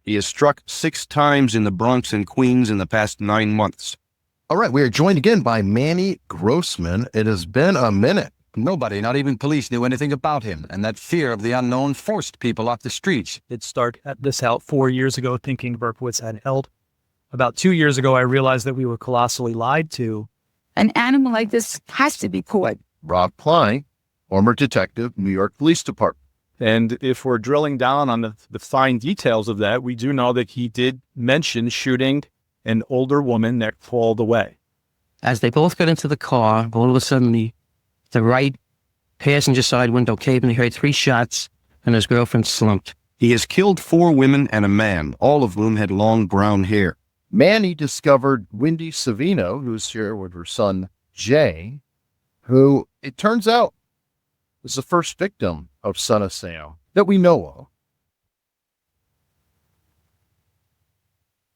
He has struck 6 times in the Bronx and Queens in the past 9 months. All right, we are joined again by Manny Grossman. It has been a minute. Nobody, not even police, knew anything about him, and that fear of the unknown forced people off the streets. Did start this out 4 years ago thinking Berkowitz had held. About 2 years ago, I realized that we were colossally lied to. An animal like this has to be caught. Rob Klein, former detective, New York Police Department. And if we're drilling down on the fine details of that, we do know that he did mention shooting an older woman that crawled away. As they both got into the car, all of a sudden the right passenger side window caved and he heard 3 shots and his girlfriend slumped. He has killed 4 women and a man, all of whom had long brown hair. Manny discovered Wendy Savino, who's here with her son, Jay, who, it turns out, was the first victim of Son of Sam that we know of.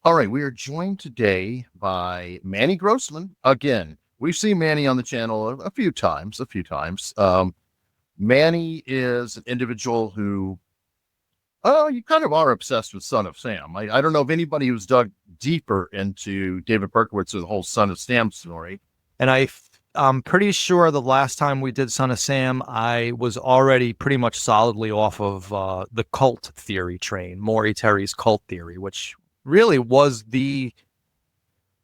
All right, we are joined today by Manny Grossman. Again, we've seen Manny on the channel a few times. Manny is an individual who, you kind of are obsessed with Son of Sam. I don't know if anybody who's dug deeper into David Berkowitz or the whole Son of Sam story. And I'm pretty sure the last time we did Son of Sam, I was already pretty much solidly off of the cult theory train, Maury Terry's cult theory, which really was the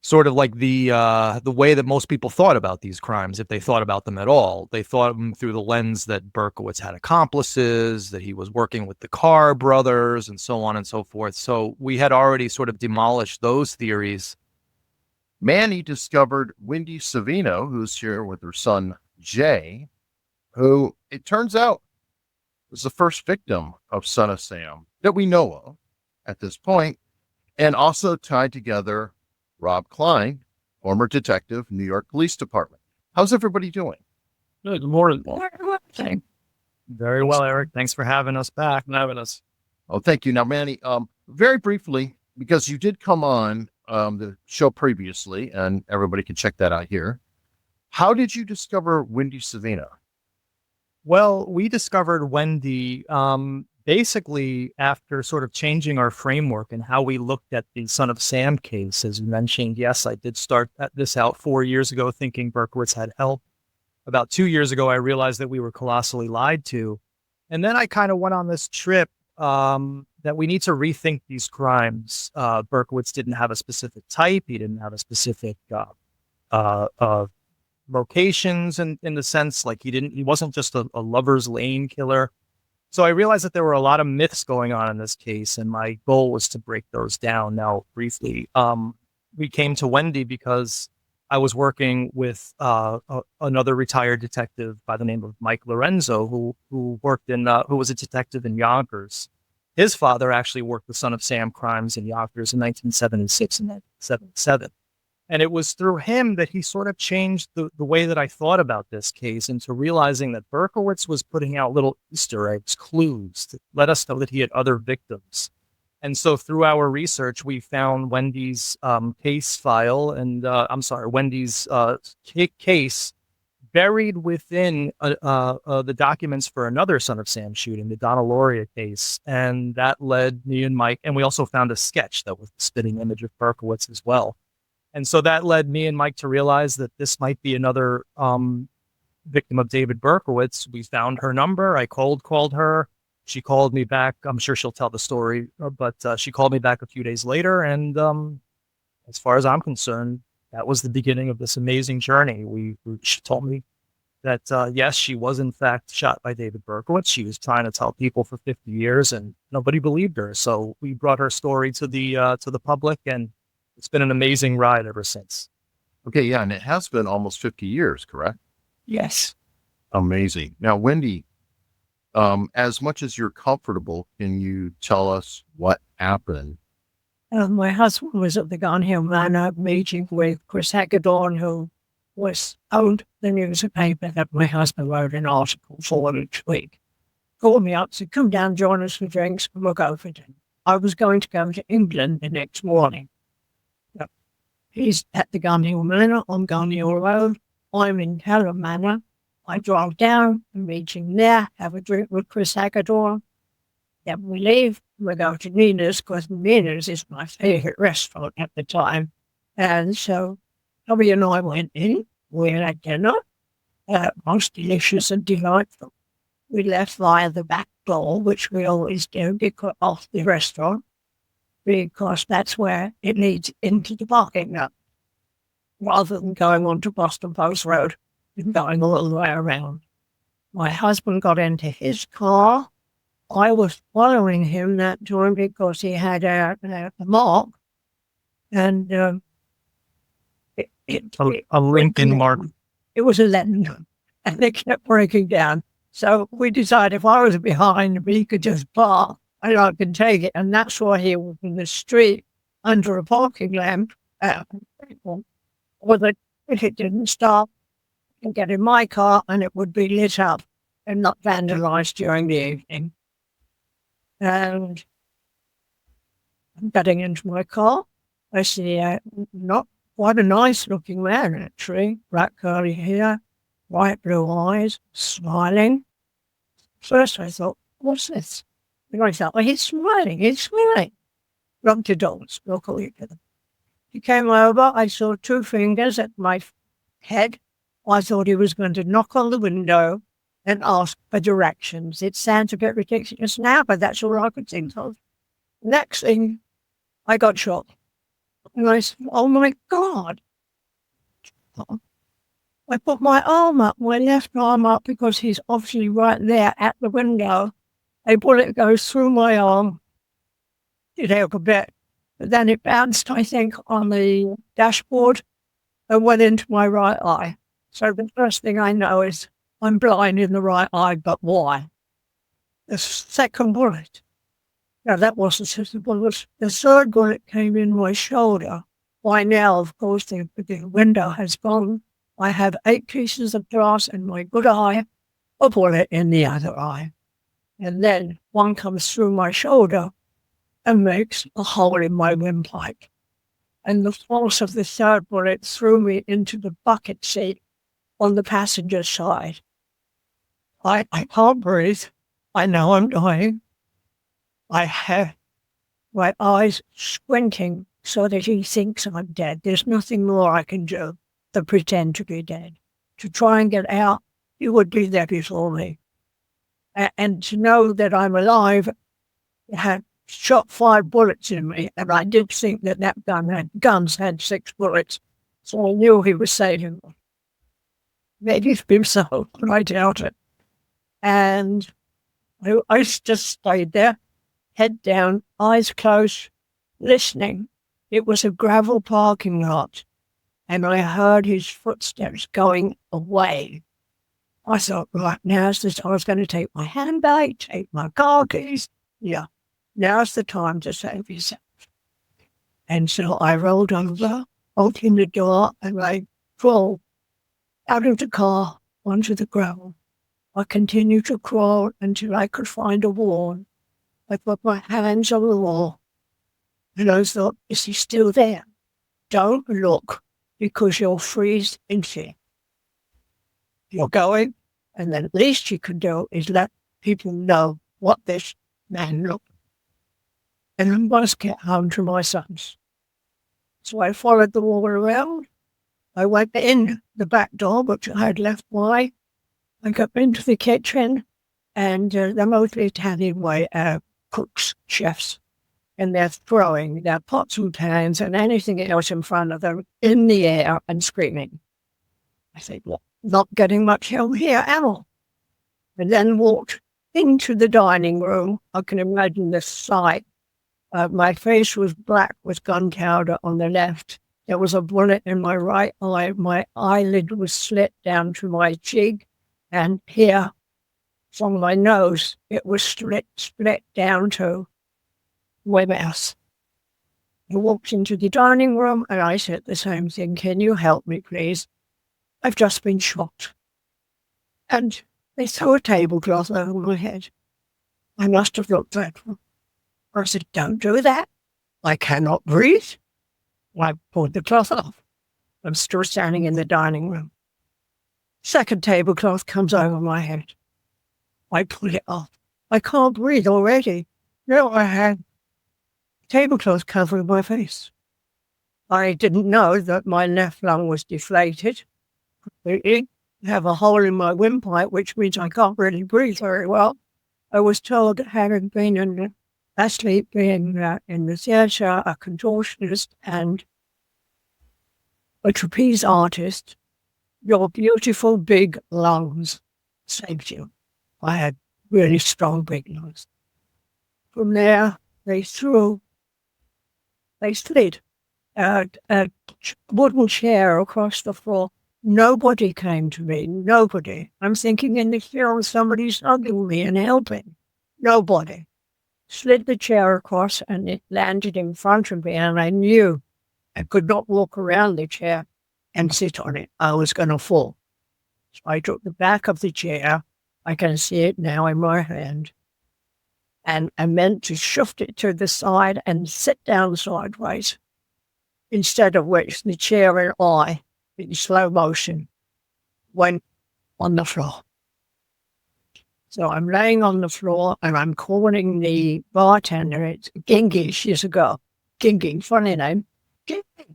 sort of like the way that most people thought about these crimes, if they thought about them at all. They thought of them through the lens that Berkowitz had accomplices, that he was working with the Carr brothers, and so on and so forth. So we had already sort of demolished those theories. Manny discovered Wendy Savino, who's here with her son, Jay, who, it turns out, was the first victim of Son of Sam that we know of at this point, and also tied together Rob Klein, former detective, New York Police Department. How's everybody doing? Good morning. Very well, Eric. Thanks for having us back and having us. Oh, thank you. Now, Manny, very briefly, because you did come on the show previously, and everybody can check that out here. How did you discover Wendy Savino? Well, we discovered Wendy basically after sort of changing our framework and how we looked at the Son of Sam case. As you mentioned, yes, I did start this out 4 years ago thinking Berkowitz had help. About 2 years ago, I realized that we were colossally lied to. And then I kind of went on this trip that we need to rethink these crimes. Berkowitz didn't have a specific type. He didn't have a specific locations in the sense like he wasn't just a lover's lane killer. So I realized that there were a lot of myths going on in this case, and my goal was to break those down. Now, briefly, we came to Wendy because I was working with another retired detective by the name of Mike Lorenzo, who was a detective in Yonkers. His father actually worked the Son of Sam crimes in Yonkers in 1976 and 1977. And it was through him that he sort of changed the way that I thought about this case into realizing that Berkowitz was putting out little Easter eggs, clues to let us know that he had other victims. And so through our research, we found Wendy's case file and Wendy's case buried within the documents for another Son of Sam shooting, the Donna Lauria case. And that led me and Mike, and we also found a sketch that was the spitting image of Berkowitz as well. And so that led me and Mike to realize that this might be another victim of David Berkowitz. We found her number. I called her. She called me back. I'm sure she'll tell the story, but she called me back a few days later. And as far as I'm concerned, that was the beginning of this amazing journey. She told me that, yes, she was in fact shot by David Berkowitz. She was trying to tell people for 50 years and nobody believed her. So we brought her story to the public, and it's been an amazing ride ever since. Okay, yeah, and it has been almost 50 years, correct? Yes. Amazing. Now, Wendy, as much as you're comfortable, can you tell us what happened? My husband was at the Gun Hill Manor meeting with Chris Hagedorn, who owned the newspaper that my husband wrote an article for each week. Called me up, said, come down, join us for drinks, and we'll go for dinner. I was going to go to England the next morning. He's at the Gun Hill Manor on Gun Hill Road. I'm in Helen Manor. I drive down, meet him there, have a drink with Chris Hagedorn. Then we leave, we go to Nina's because Nina's is my favorite restaurant at the time. And so Toby and I went in, we had dinner, most delicious and delightful. We left via the back door, which we always do, because off the restaurant, because that's where it leads into the parking lot, rather than going onto Boston Post Road and going all the way around. My husband got into his car. I was following him that time because he had a mark, and A Lincoln mark. It was a Lennon, and it kept breaking down. So we decided if I was behind, he could just park and I could take it. And that's why he was in the street under a parking lamp. Or that if it didn't stop, and get in my car and it would be lit up and not vandalized during the evening. And I'm getting into my car. I see not quite a nice looking man, actually. Black curly hair, white blue eyes, smiling. First I thought, what's this? And I thought, well, he's smiling. Rubbed the dogs, we'll call it to them. He came over, I saw 2 fingers at my head. I thought he was going to knock on the window and ask for directions. It sounds a bit ridiculous now, but that's all I could think of. Next thing, I got shot. And I said, oh my God. I put my arm up, my left arm up, because he's obviously right there at the window. A bullet goes through my arm. It hurt a bit. But then it bounced, I think, on the dashboard and went into my right eye. So the first thing I know is I'm blind in the right eye, but why? The second bullet. Now, that wasn't just the bullet. The third bullet came in my shoulder. By now, of course, the window has gone. I have 8 pieces of glass in my good eye, a bullet in the other eye. And then one comes through my shoulder and makes a hole in my windpipe. And the force of the third bullet threw me into the bucket seat on the passenger side. I can't breathe. I know I'm dying. I have my eyes squinting so that he thinks I'm dead. There's nothing more I can do than pretend to be dead. To try and get out, he would be there before me. And to know that I'm alive, he had shot 5 bullets in me, and I did think that guns had 6 bullets, so I knew he was saving them. Maybe it's been so, but I doubt it. And I just stayed there, head down, eyes closed, listening. It was a gravel parking lot, and I heard his footsteps going away. I thought, right, now's the time. I was going to take my handbag, take my car keys. Yeah, now's the time to save yourself. And so I rolled over, opened the door, and I crawled out of the car onto the gravel. I continued to crawl until I could find a wall. I put my hands on the wall, and I thought, is he still there? Don't look, because you'll freeze in fear. You're going, and then at least you can do is let people know what this man looked like. And I must get home to my sons. So I followed the wall around. I went in the back door, which I had left wide. I got into the kitchen, and they're mostly Italian way cooks, chefs, and they're throwing their pots and pans and anything else in front of them in the air and screaming. I said, well, not getting much help here, am I? And then walked into the dining room. I can imagine the sight. My face was black with gunpowder on the left. There was a bullet in my right eye. My eyelid was slit down to my cheek. And here, from my nose, it was split down to my mouth. I walked into the dining room and I said the same thing. Can you help me, please? I've just been shot. And they threw a tablecloth over my head. I must have looked dreadful. I said, don't do that. I cannot breathe. I pulled the cloth off. I'm still standing in the dining room. Second tablecloth comes over my head. I pull it off. I can't breathe already. No, I had tablecloth covering my face. I didn't know that my left lung was deflated. I have a hole in my windpipe, which means I can't really breathe very well. I was told that having been asleep being in the theatre, a contortionist and a trapeze artist, your beautiful big lungs saved you. I had really strong big lungs. From there, they slid a wooden chair across the floor. Nobody came to me. Nobody. I'm thinking in the film somebody's hugging me and helping. Nobody. Slid the chair across and it landed in front of me, and I knew I could not walk around the chair and sit on it. I was going to fall. So I took the back of the chair. I can see it now in my hand. And I meant to shift it to the side and sit down sideways. Instead of which the chair and I, in slow motion, went on the floor. So I'm laying on the floor and I'm calling the bartender. It's Gingy, she's a girl. Gingy, funny name. Gingy,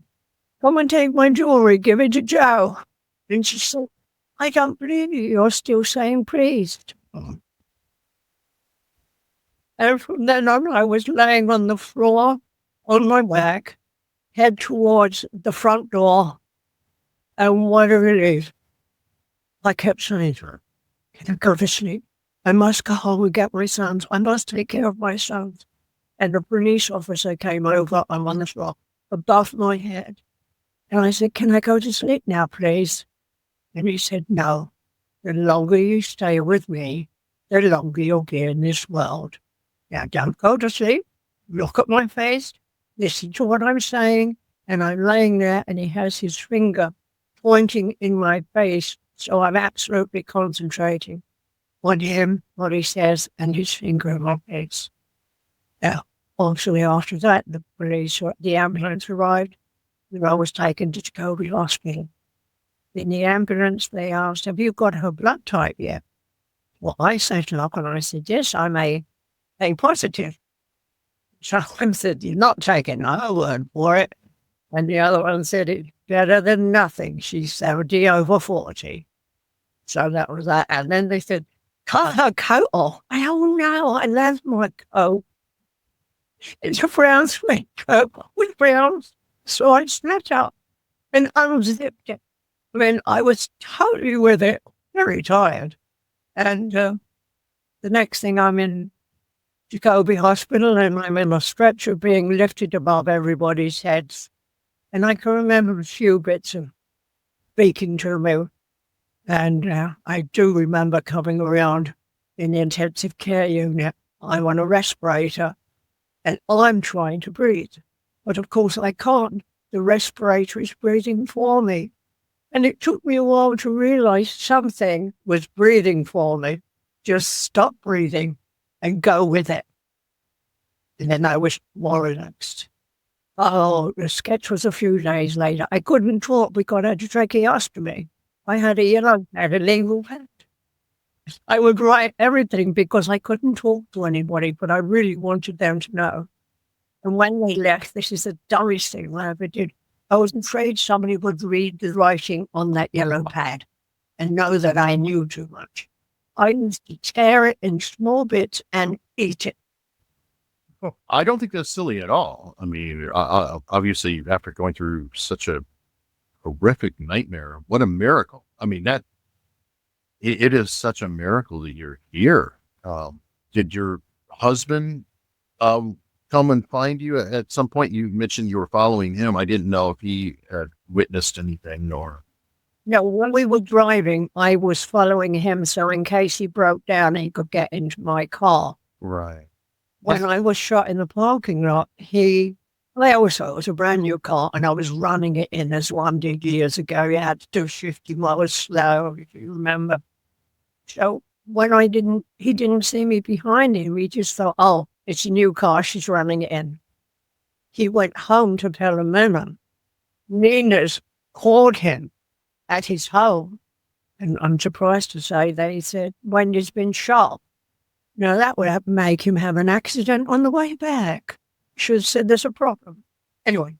come and take my jewelry, give it to Joe. And she said, I don't believe you, you're still saying please. And from then on, I was laying on the floor, on my back, head towards the front door. And what a relief. I kept saying to her, can I go to sleep? I must go home and get my sons. I must take care of my sons. And the police officer came over. I'm on the floor above my head. And I said, can I go to sleep now, please? And he said, no. The longer you stay with me, the longer you'll be in this world. Now, don't go to sleep. Look at my face. Listen to what I'm saying. And I'm laying there, and he has his finger pointing in my face. So I'm absolutely concentrating on him, what he says, and his finger in my face. Now, actually, after that, the ambulance arrived, and I was taken to Jacoby Hospital. In the ambulance, they asked, have you got her blood type yet? Well, I said, look, and I said, yes, I'm A positive. So I said, you're not taking my word for it. And the other one said, it's better than nothing. She's 70 over 40. So that was that. And then they said, cut her coat off. Oh, no, I left my coat. It's a brown sweat coat with browns. So I snapped up and unzipped it. I mean, I was totally with it, very tired. And the next thing, I'm in Jacoby Hospital and I'm in a stretcher being lifted above everybody's heads. And I can remember a few bits of speaking to me. And I do remember coming around in the intensive care unit. I'm on a respirator and I'm trying to breathe. But of course I can't. The respirator is breathing for me. And it took me a while to realize something was breathing for me. Just stop breathing and go with it. And then I was more relaxed. Oh, the sketch was a few days later. I couldn't talk because I had a tracheostomy. I had a legal pad. I would write everything because I couldn't talk to anybody, but I really wanted them to know. And when they left, this is the dumbest thing I ever did. I was afraid somebody would read the writing on that yellow pad and know that I knew too much. I used to tear it in small bits and eat it. I don't think that's silly at all. I mean, obviously, after going through such a horrific nightmare, what a miracle. I mean, it is such a miracle that you're here. Did your husband come and find you at some point? You mentioned you were following him. I didn't know if he had witnessed anything or... No, when we were driving, I was following him, so in case he broke down, he could get into my car. Right. When I was shot in the parking lot, I always thought it was a brand new car, and I was running it in as one did years ago. You had to do 50 miles slow, if you remember. So when he didn't see me behind him, he just thought, oh, it's a new car, she's running it in. He went home to tell Nina. Nina's called him at his home, and I'm surprised to say they said, Wendy's been shot. No, that would make him have an accident on the way back. Should have said there's a problem. Anyway,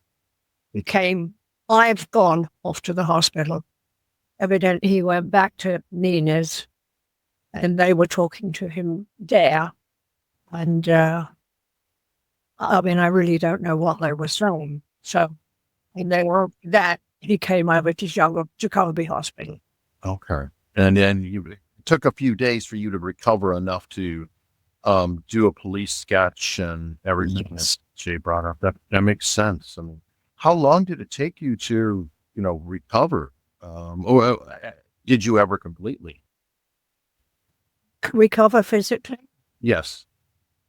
I've gone off to the hospital. Evidently, he went back to Nina's and they were talking to him there. And, I really don't know what they were saying. So, and they were that he came over to Jacoby Hospital. Okay. And then it took a few days for you to recover enough to do a police sketch and everything that Jay brought up. That makes sense. I mean, how long did it take you to, recover? Or did you ever completely? Recover physically? Yes.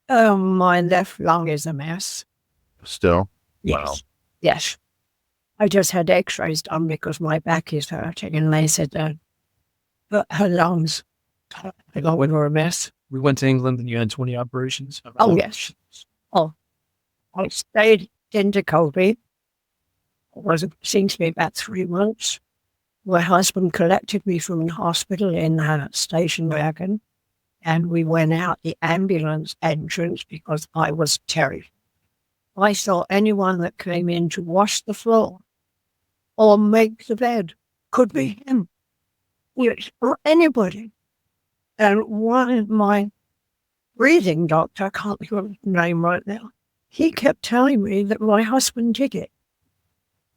My left lung is a mess. Still? Yes. Wow. Yes. I just had x-rays done because my back is hurting and they said that her lungs, I got were a mess. We went to England and you had 20 operations. Oh, yes. Oh, I stayed in Jacoby. It seemed to be about 3 months. My husband collected me from the hospital in a station wagon, and we went out the ambulance entrance because I was terrified. I saw anyone that came in to wash the floor or make the bed could be him, or anybody. And one of my breathing doctor, I can't think of his name right now, he kept telling me that my husband did it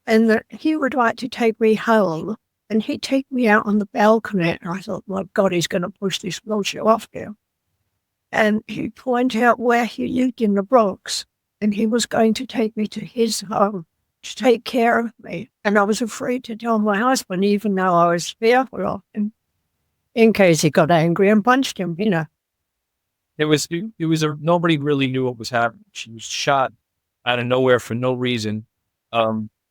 and that he would like to take me home. And he'd take me out on the balcony. And I thought, my God, he's going to push this bullshit off here. And he'd point out where he lived in the Bronx. And he was going to take me to his home to take care of me. And I was afraid to tell my husband, even though I was fearful of him, in case he got angry and punched him, It was nobody really knew what was happening. She was shot out of nowhere for no reason.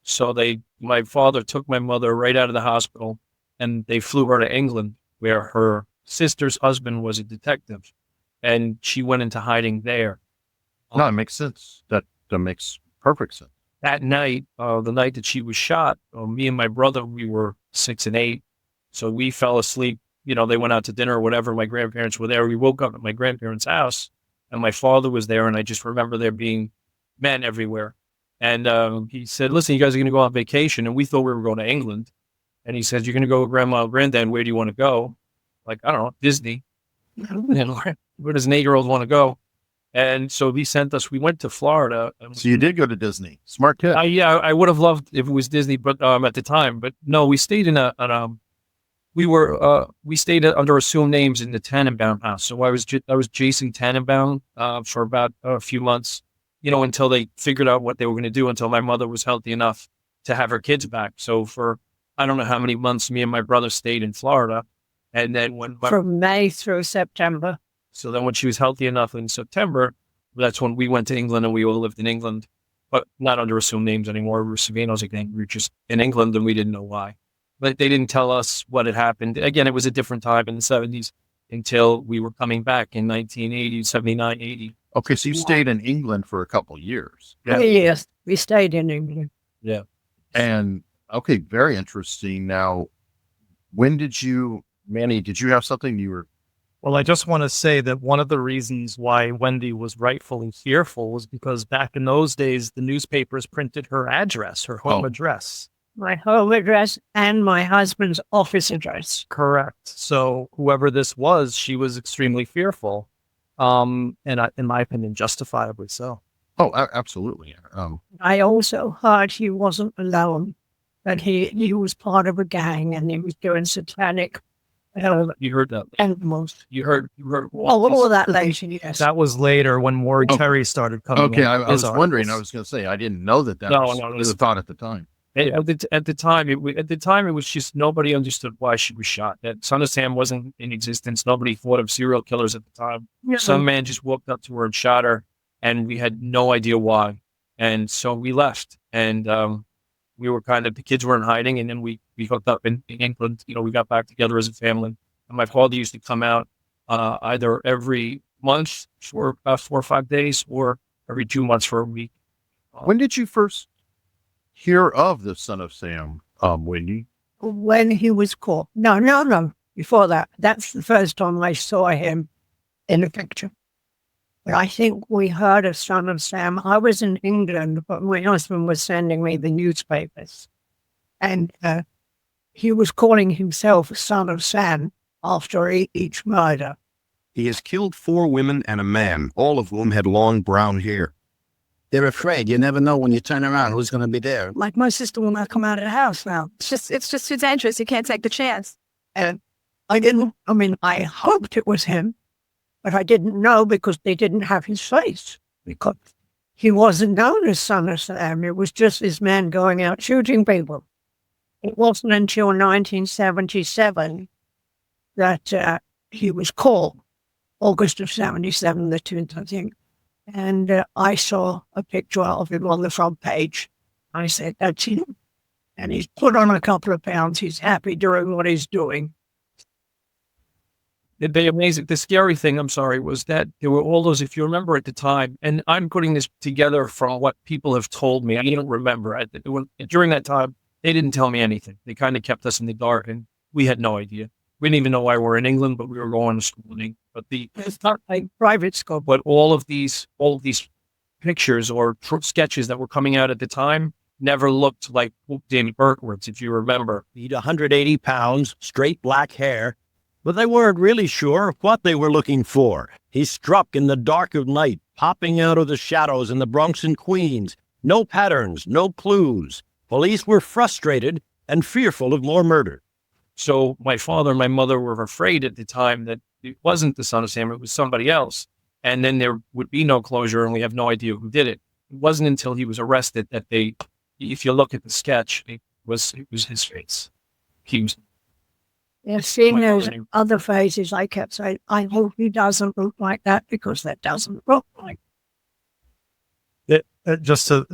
So my father took my mother right out of the hospital and they flew her to England where her sister's husband was a detective and she went into hiding there. No, it makes sense. That makes perfect sense. That night, the night that she was shot, me and my brother, we were 6 and 8. So we fell asleep. They went out to dinner or whatever. My grandparents were there. We woke up at my grandparents' house and my father was there. And I just remember there being men everywhere. And he said, listen, you guys are going to go on vacation. And we thought we were going to England. And he said, you're going to go with Grandma and Granddad. Where do you want to go? Like, I don't know, Disney. Where does an 8-year-old want to go? And so he sent us, we went to Florida. So you did go to Disney. Smart kid. Yeah, I would have loved if it was Disney, but at the time. But no, we stayed in we stayed under assumed names in the Tannenbaum house. So I was Jason Tannenbaum for about a few months. Until they figured out what they were going to do, until my mother was healthy enough to have her kids back. So for, I don't know how many months, me and my brother stayed in Florida. And then from May through September. So then when she was healthy enough in September, that's when we went to England and we all lived in England, but not under assumed names anymore. We were Savino's again. We were just in England and we didn't know why. But they didn't tell us what had happened. Again, it was a different time in the 70s until we were coming back in 1980, 79, 80. Okay, so you stayed in England for a couple of years. Yeah. Yes, we stayed in England. Yeah. And, okay, very interesting. Now, Manny, did you have something you were... Well, I just want to say that one of the reasons why Wendy was rightfully fearful was because back in those days, the newspapers printed her address, her home address. My home address and my husband's office address. Correct. So whoever this was, she was extremely fearful. And in my opinion, justifiably so. Oh, absolutely. I also heard he wasn't alone, that he was part of a gang and he was doing satanic. You heard that? Animals. You heard. All of that later, yes. That was later when Maury Terry started coming. Okay, I was wondering. I was going to say I didn't know that was a thought at the time. At the time, it was just nobody understood why she was shot. That Son of Sam wasn't in existence. Nobody thought of serial killers at the time. Yeah. Some man just walked up to her and shot her, and we had no idea why. And so we left, and we were the kids were in hiding, and then we hooked up in England. We got back together as a family. And my father used to come out either every month for about 4 or 5 days, or every 2 months for a week. When did you first hear of the Son of Sam, Wendy? When he was caught. No. Before that. That's the first time I saw him in the picture. But I think we heard of Son of Sam. I was in England, but my husband was sending me the newspapers. And he was calling himself Son of Sam after each murder. He has killed 4 women and a man, all of whom had long brown hair. They're afraid. You never know when you turn around who's going to be there. Like my sister will not come out of the house now. It's just too dangerous. You can't take the chance. And I hoped it was him, but I didn't know because they didn't have his face. Because he wasn't known as Son of Sam. It was just this man going out shooting people. It wasn't until 1977 that he was called, August of 77, the 10th, I think. And I saw a picture of him on the front page. I said, that's him. And he's put on a couple of pounds. He's happy doing what he's doing. The amazing, the scary thing, I'm sorry, was that there were all those, if you remember at the time, and I'm putting this together from what people have told me. I don't remember. During that time, they didn't tell me anything. They kind of kept us in the dark, and we had no idea. We didn't even know why we're in England, but we were going to school in England. But it's not like private school. But all of these pictures or sketches that were coming out at the time never looked like David Berkowitz, if you remember. He'd 180 pounds, straight black hair, but they weren't really sure what they were looking for. He struck in the dark of night, popping out of the shadows in the Bronx and Queens. No patterns, no clues. Police were frustrated and fearful of more murder. So my father and my mother were afraid at the time that it wasn't the Son of Sam, it was somebody else. And then there would be no closure and we have no idea who did it. It wasn't until he was arrested that if you look at the sketch, it was his face. He was. Yeah, seeing those other faces, I kept saying, I hope he doesn't look like that because that doesn't look like. Just to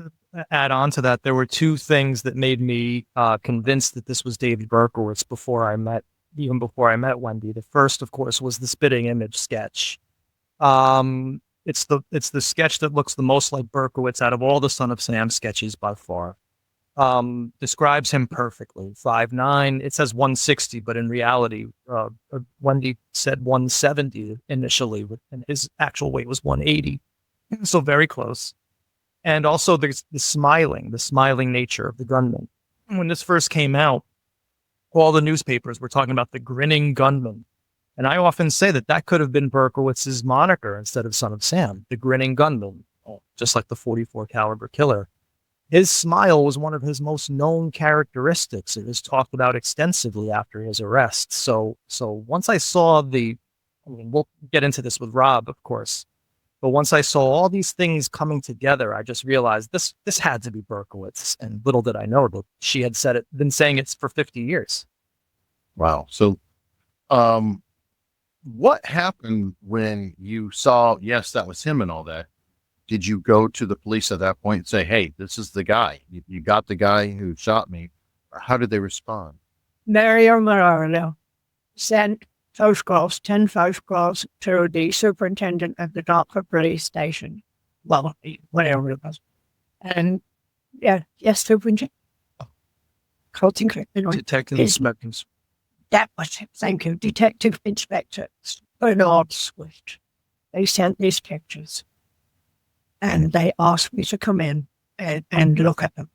add on to that, there were 2 things that made me convinced that this was David Berkowitz even before I met Wendy. The first, of course, was the spitting image sketch. It's the sketch that looks the most like Berkowitz out of all the Son of Sam sketches by far. Describes him perfectly. 5'9", it says 160, but in reality, Wendy said 170 initially, and his actual weight was 180. So very close. And also there's the smiling nature of the gunman. When this first came out, all the newspapers were talking about the grinning gunman. And I often say that could have been Berkowitz's moniker instead of Son of Sam, the grinning gunman, just like the 44 caliber killer. His smile was one of his most known characteristics. It was talked about extensively after his arrest. So once I saw we'll get into this with Rob, of course. But once I saw all these things coming together, I just realized this had to be Berkowitz. And little did I know that she had been saying it for 50 years. Wow. So, what happened when you saw, yes, that was him and all that? Did you go to the police at that point and say, hey, this is the guy? You got the guy who shot me. Or how did they respond? Mario Moreno sent 10 photographs to the superintendent of the Dartford police station. Well, whatever it was. And yes, superintendent. Detective Inspector. That was it. Thank you. Detective Inspector Bernard Swift. They sent these pictures. And they asked me to come in and look at them.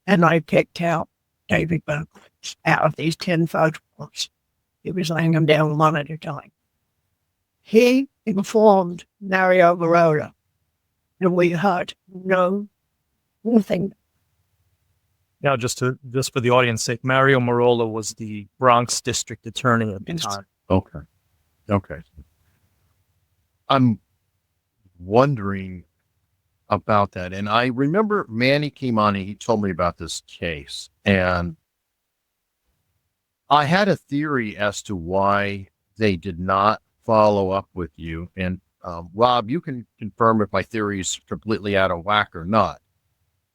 And I picked out David Berkowitz out of these 10 photographs. He was laying them down one at a time. He informed Mario Marola, and we heard nothing. Now, just for the audience sake, Mario Marola was the Bronx district attorney at the time. Okay. I'm wondering about that. And I remember Manny came on and he told me about this case. And I had a theory as to why they did not follow up with you. And Rob, you can confirm if my theory is completely out of whack or not.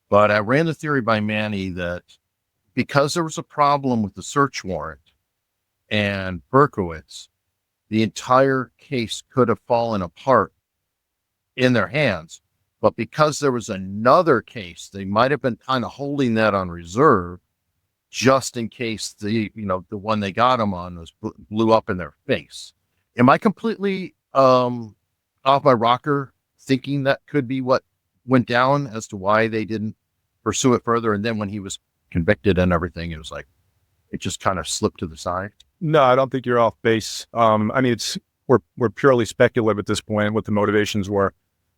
But I ran the theory by Manny that because there was a problem with the search warrant and Berkowitz, the entire case could have fallen apart in their hands. But because there was another case, they might have been kind of holding that on reserve just in case the one they got him on was blew up in their face. Am I completely off my rocker, thinking that could be what went down as to why they didn't pursue it further. And then when he was convicted and everything, it was like, it just kind of slipped to the side. No, I don't think you're off base. I mean, we're purely speculative at this point what the motivations were.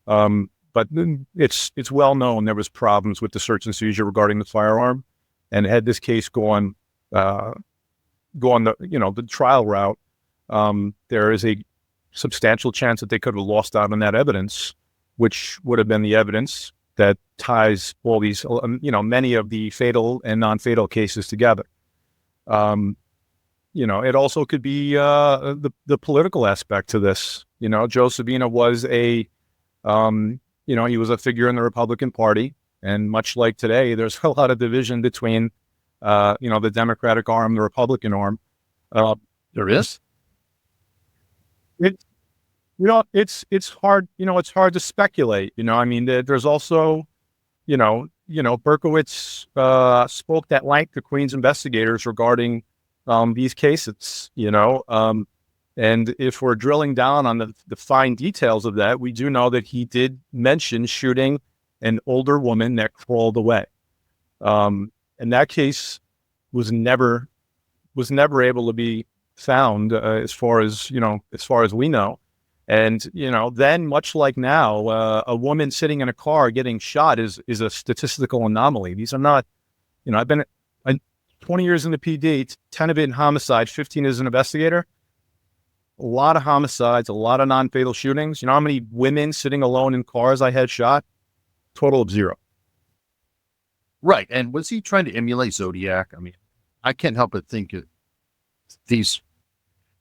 But it's well known there was problems with the search and seizure regarding the firearm, and had this case gone the trial route, there is a substantial chance that they could have lost out on that evidence, which would have been the evidence that ties all these, many of the fatal and non-fatal cases together. It also could be the political aspect to this. Joe Savino was he was a figure in the Republican Party, and much like today, there's a lot of division between, the Democratic arm, the Republican arm. There is. It's hard. It's hard to speculate. There's also, Berkowitz spoke at length to Queens investigators regarding these cases. And if we're drilling down on the fine details of that, we do know that he did mention shooting an older woman that crawled away. And that case was never able to be found, as far as we know. And, then much like now, a woman sitting in a car getting shot is a statistical anomaly. These are not, I've been 20 years in the PD, 10 of it in homicide, 15 as an investigator. A lot of homicides, a lot of non-fatal shootings. You know how many women sitting alone in cars I had shot? Total of 0. Right. And was he trying to emulate Zodiac? I mean, I can't help but think these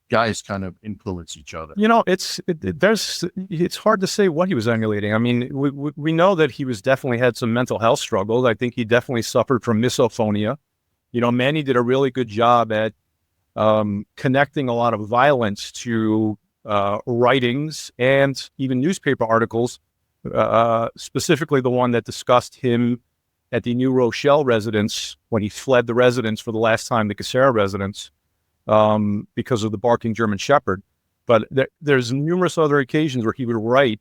guys kind of influence each other. It's hard to say what he was emulating. I mean, we know that he was definitely had some mental health struggles. I think he definitely suffered from misophonia. Manny did a really good job at connecting a lot of violence to writings and even newspaper articles, specifically the one that discussed him at the New Rochelle residence when he fled the residence for the last time, the Casera residence, because of the barking German Shepherd. But there's numerous other occasions where he would write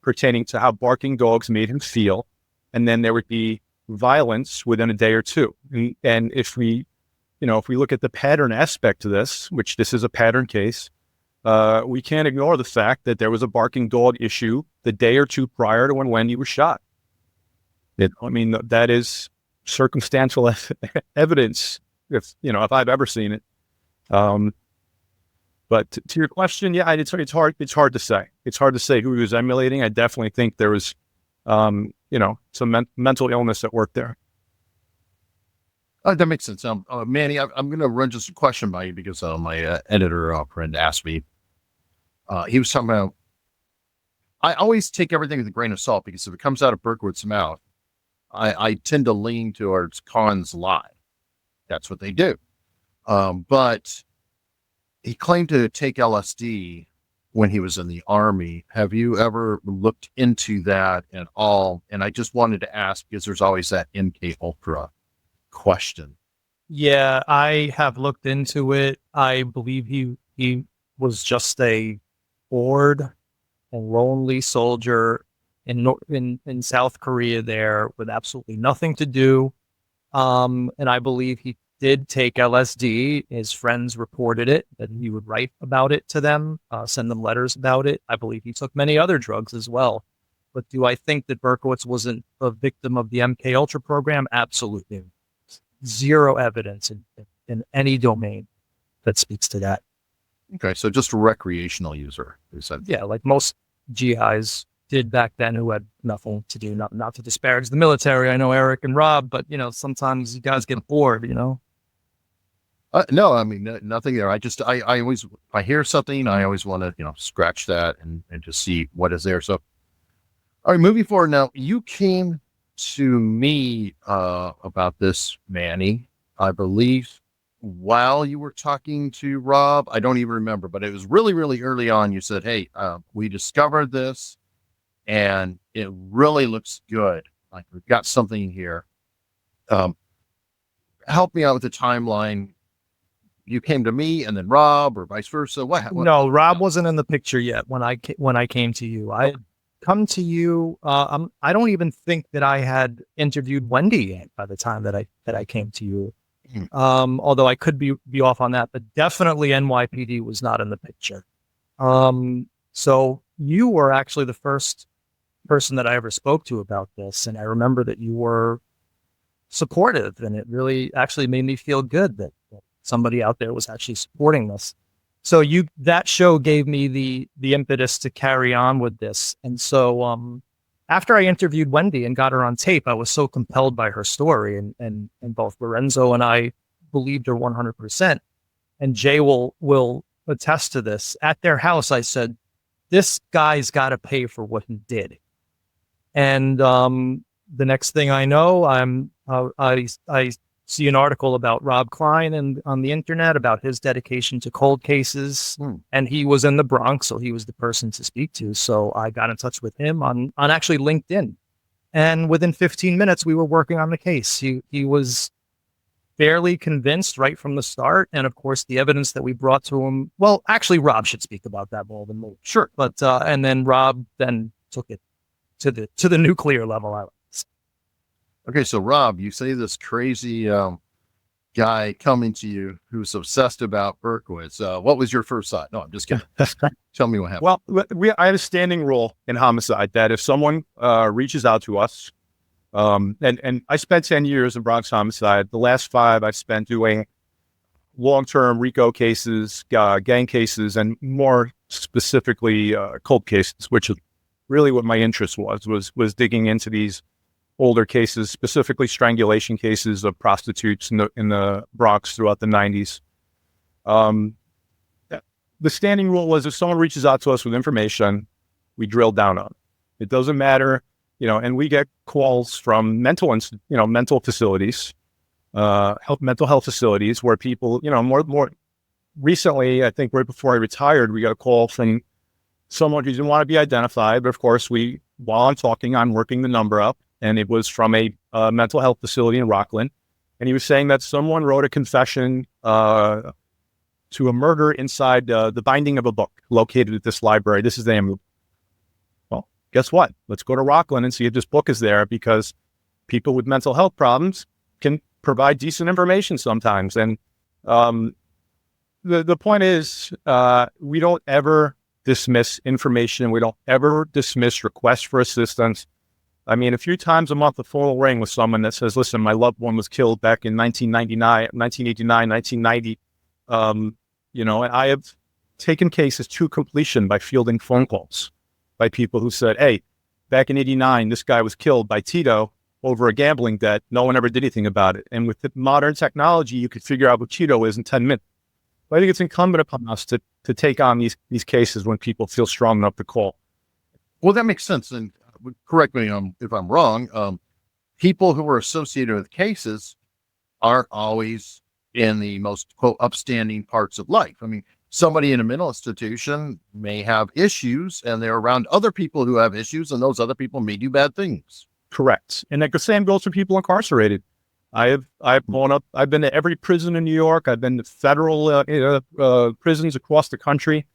pertaining to how barking dogs made him feel, and then there would be violence within a day or two. And if we look at the pattern aspect to this, which this is a pattern case, we can't ignore the fact that there was a barking dog issue the day or two prior to when Wendy was shot. That is circumstantial evidence, if I've ever seen it. But to your question, yeah, it's hard to say. It's hard to say who he was emulating. I definitely think there was, some mental illness at work there. That makes sense. Manny, I'm going to run just a question by you because my editor friend asked me. He was talking about, I always take everything with a grain of salt because if it comes out of Berkowitz's mouth, I tend to lean towards Kahn's lie. That's what they do. But he claimed to take LSD when he was in the Army. Have you ever looked into that at all? And I just wanted to ask because there's always that MK Ultra question. Yeah, I have looked into it. I believe he was just a bored and lonely soldier in South Korea there with absolutely nothing to do. And I believe he did take LSD. His friends reported it, that he would write about it to them, send them letters about it. I believe he took many other drugs as well. But do I think that Berkowitz wasn't a victim of the MK Ultra program? Absolutely. Zero evidence in any domain that speaks to that. Okay, so just a recreational user, who said. Yeah, like most GIs did back then who had nothing to do, not to disparage the military. I know Eric and Rob, but sometimes you guys get bored, No, I mean, nothing there. I always, if I hear something, I always want to, scratch that and just see what is there. So, all right, moving forward now, you came to me about this, Manny, I believe, while you were talking to Rob. I don't even remember, but it was really, really early on. You said, hey, we discovered this and it really looks good. Like we've got something here. Help me out with the timeline. you came to me and then Rob, or vice versa? What? No, Rob wasn't in the picture yet when I came to you. I had come to you. I don't even think that I had interviewed Wendy yet by the time that I came to you. Although I could be off on that, but definitely NYPD was not in the picture. So you were actually the first person that I ever spoke to about this, and I remember that you were supportive, and it really actually made me feel good that somebody out there was actually supporting this. So that show gave me the impetus to carry on with this. And so after I interviewed Wendy and got her on tape, I was so compelled by her story, and both Lorenzo and I believed her 100%. And Jay will attest to this. At their house, I said, this guy's got to pay for what he did. And the next thing I know, I see an article about Rob Klein on the internet about his dedication to cold cases, and he was in the Bronx, so he was the person to speak to. So I got in touch with him on actually LinkedIn, and within 15 minutes we were working on the case. He was fairly convinced right from the start, and of course the evidence that we brought to him. Well, actually, Rob should speak about that more than me. Sure, but and then Rob then took it to the nuclear level. Okay, so Rob, you say this crazy guy coming to you who's obsessed about Berkowitz. What was your first thought? No, I'm just kidding. Tell me what happened. Well, I have a standing rule in homicide that if someone reaches out to us, and I spent 10 years in Bronx homicide. The last 5 I've spent doing long-term RICO cases, gang cases, and more specifically cold cases, which is really what my interest was digging into these older cases, specifically strangulation cases of prostitutes in the Bronx throughout the 90s. The standing rule was if someone reaches out to us with information, we drill down on it. It doesn't matter, and we get calls from mental facilities, mental health facilities where people, more recently, I think right before I retired, we got a call from someone who didn't want to be identified. But of course, while I'm talking, I'm working the number up. And it was from a mental health facility in Rockland. And he was saying that someone wrote a confession to a murder inside the binding of a book located at this library. This is the name. Well, guess what? Let's go to Rockland and see if this book is there, because people with mental health problems can provide decent information sometimes. And the point is, we don't ever dismiss information. We don't ever dismiss requests for assistance. I mean, a few times a month, a phone will ring with someone that says, listen, my loved one was killed back in 1989, 1990. And I have taken cases to completion by fielding phone calls by people who said, hey, back in 89, this guy was killed by Tito over a gambling debt. No one ever did anything about it. And with the modern technology, you could figure out what Tito is in 10 minutes. But I think it's incumbent upon us to take on these cases when people feel strong enough to call. Well, that makes sense. And correct me if I'm wrong. People who are associated with cases aren't always in the most, quote, upstanding parts of life. I mean, somebody in a mental institution may have issues, and they're around other people who have issues, and those other people may do bad things. Correct. And the same goes for people incarcerated. I've been to every prison in New York. I've been to federal prisons across the country,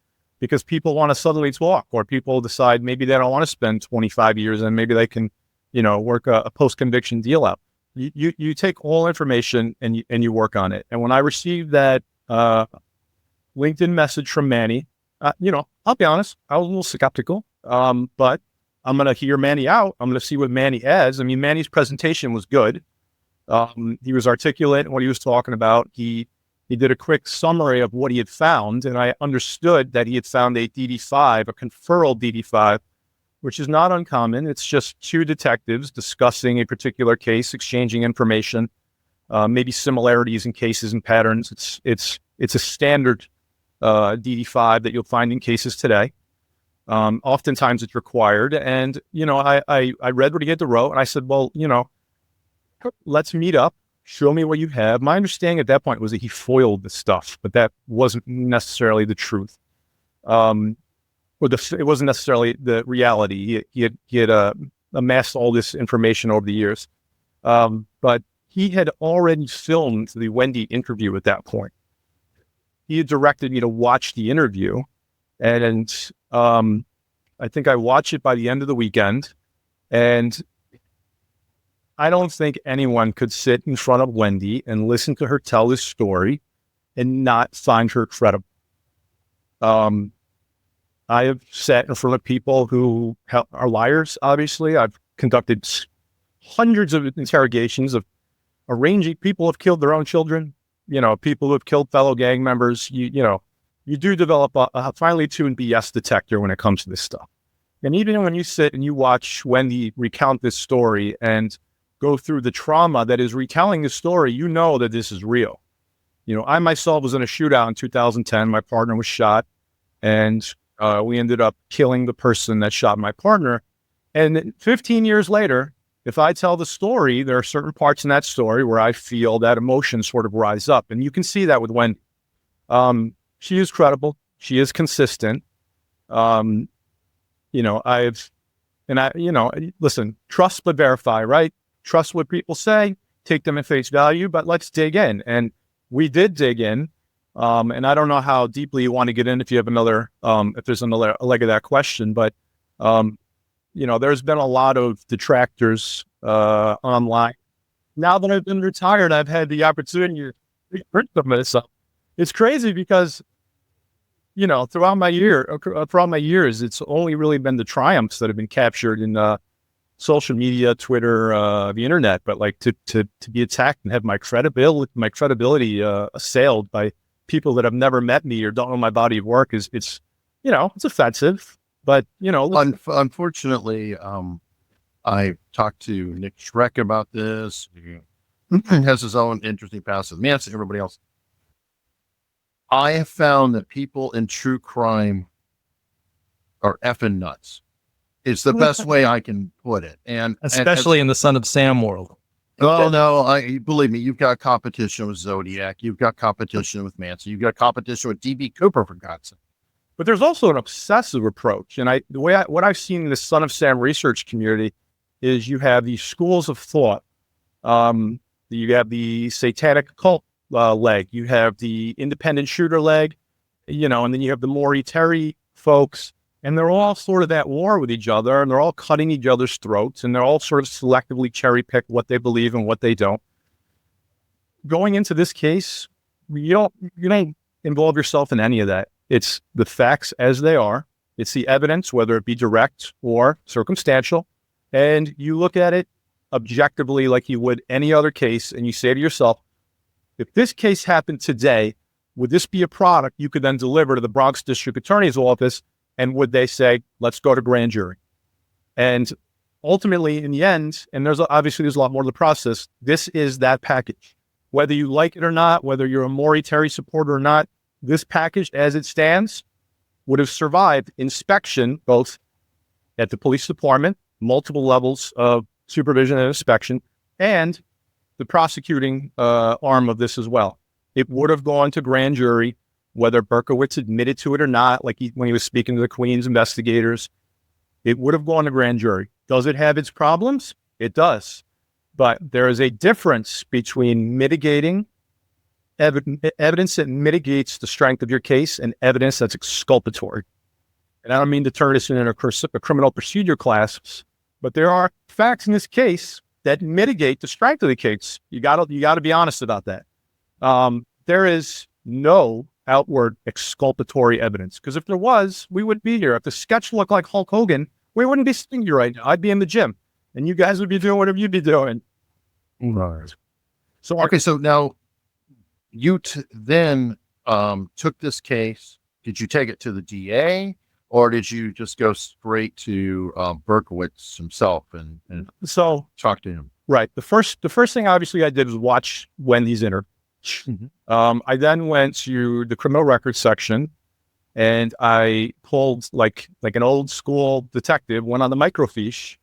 because people want to suddenly talk, or people decide maybe they don't want to spend 25 years and maybe they can, work a post-conviction deal out. You take all information and you work on it. And when I received that LinkedIn message from Manny, I'll be honest, I was a little skeptical, but I'm going to hear Manny out. I'm going to see what Manny has. I mean, Manny's presentation was good. He was articulate in what he was talking about. He did a quick summary of what he had found, and I understood that he had found a DD5, a conferral DD5, which is not uncommon. It's just 2 detectives discussing a particular case, exchanging information, maybe similarities in cases and patterns. It's a standard DD5 that you'll find in cases today. Oftentimes it's required. And, I read what he had to wrote, and I said, well, let's meet up. Show me what you have. My understanding at that point was that he foiled the stuff, but that wasn't necessarily the truth. It wasn't necessarily the reality. He had amassed all this information over the years. But he had already filmed the Wendy interview at that point. he had directed me to watch the interview, and I think I watched it by the end of the weekend, and I don't think anyone could sit in front of Wendy and listen to her tell this story and not find her credible. I have sat in front of people who are liars, obviously. I've conducted hundreds of interrogations of arranging people who have killed their own children, people who have killed fellow gang members. You do develop a finely tuned BS detector when it comes to this stuff. And even when you sit and you watch Wendy recount this story and go through the trauma that is retelling the story, you know that this is real. I myself was in a shootout in 2010. My partner was shot, and we ended up killing the person that shot my partner. And 15 years later, if I tell the story, there are certain parts in that story where I feel that emotion sort of rise up. And you can see that with Wendy. She is credible. She is consistent. Listen, trust but verify, right? Trust what people say, take them at face value, but let's dig in. And we did dig in. And I don't know how deeply you want to get in if you have if there's another leg of that question, but, there's been a lot of detractors online. Now that I've been retired, I've had the opportunity to print some of this stuff. It's crazy because, throughout my years, it's only really been the triumphs that have been captured in social media, Twitter, the internet. But like to be attacked and have my credibility assailed by people that have never met me or don't know my body of work it's offensive. But unfortunately, I talked to Nick Schreck about this. He has his own interesting past with Manson, everybody else. I have found that people in true crime are effing nuts. It's the best way I can put it. And especially in the Son of Sam world. Oh, no, believe me, you've got competition with Zodiac. You've got competition with Manson. You've got competition with D.B. Cooper, for God's sake. But there's also an obsessive approach. And what I've seen in the Son of Sam research community is you have these schools of thought. You have the satanic occult leg. You have the independent shooter leg, and then you have the Maury Terry folks. And they're all sort of at war with each other, and they're all cutting each other's throats, and they're all sort of selectively cherry pick what they believe and what they don't. Going into this case, you don't involve yourself in any of that. It's the facts as they are. It's the evidence, whether it be direct or circumstantial, and you look at it objectively like you would any other case, and you say to yourself, if this case happened today, would this be a product you could then deliver to the Bronx District Attorney's Office? And would they say, let's go to grand jury? And ultimately, in the end, and there's a lot more to the process, this is that package. Whether you like it or not, whether you're a Maury Terry supporter or not, this package as it stands would have survived inspection, both at the police department, multiple levels of supervision and inspection, and the prosecuting arm of this as well. It would have gone to grand jury, whether Berkowitz admitted to it or not, when he was speaking to the Queen's investigators. It would have gone to grand jury. Does it have its problems? It does. But there is a difference between mitigating evidence that mitigates the strength of your case and evidence that's exculpatory. And I don't mean to turn this into a criminal procedure class, but there are facts in this case that mitigate the strength of the case. You got to be honest about that. There is no outward exculpatory evidence, because if there was, we wouldn't be here. If the sketch looked like Hulk Hogan, we wouldn't be sitting here right now. I'd be in the gym, and you guys would be doing whatever you'd be doing. Right. So now you then took this case. Did you take it to the DA, or did you just go straight to Berkowitz himself and so talk to him? Right. The first thing obviously I did was watch Wendy's interview. Mm-hmm. I then went to the criminal records section, and I pulled like an old school detective, went on the microfiche,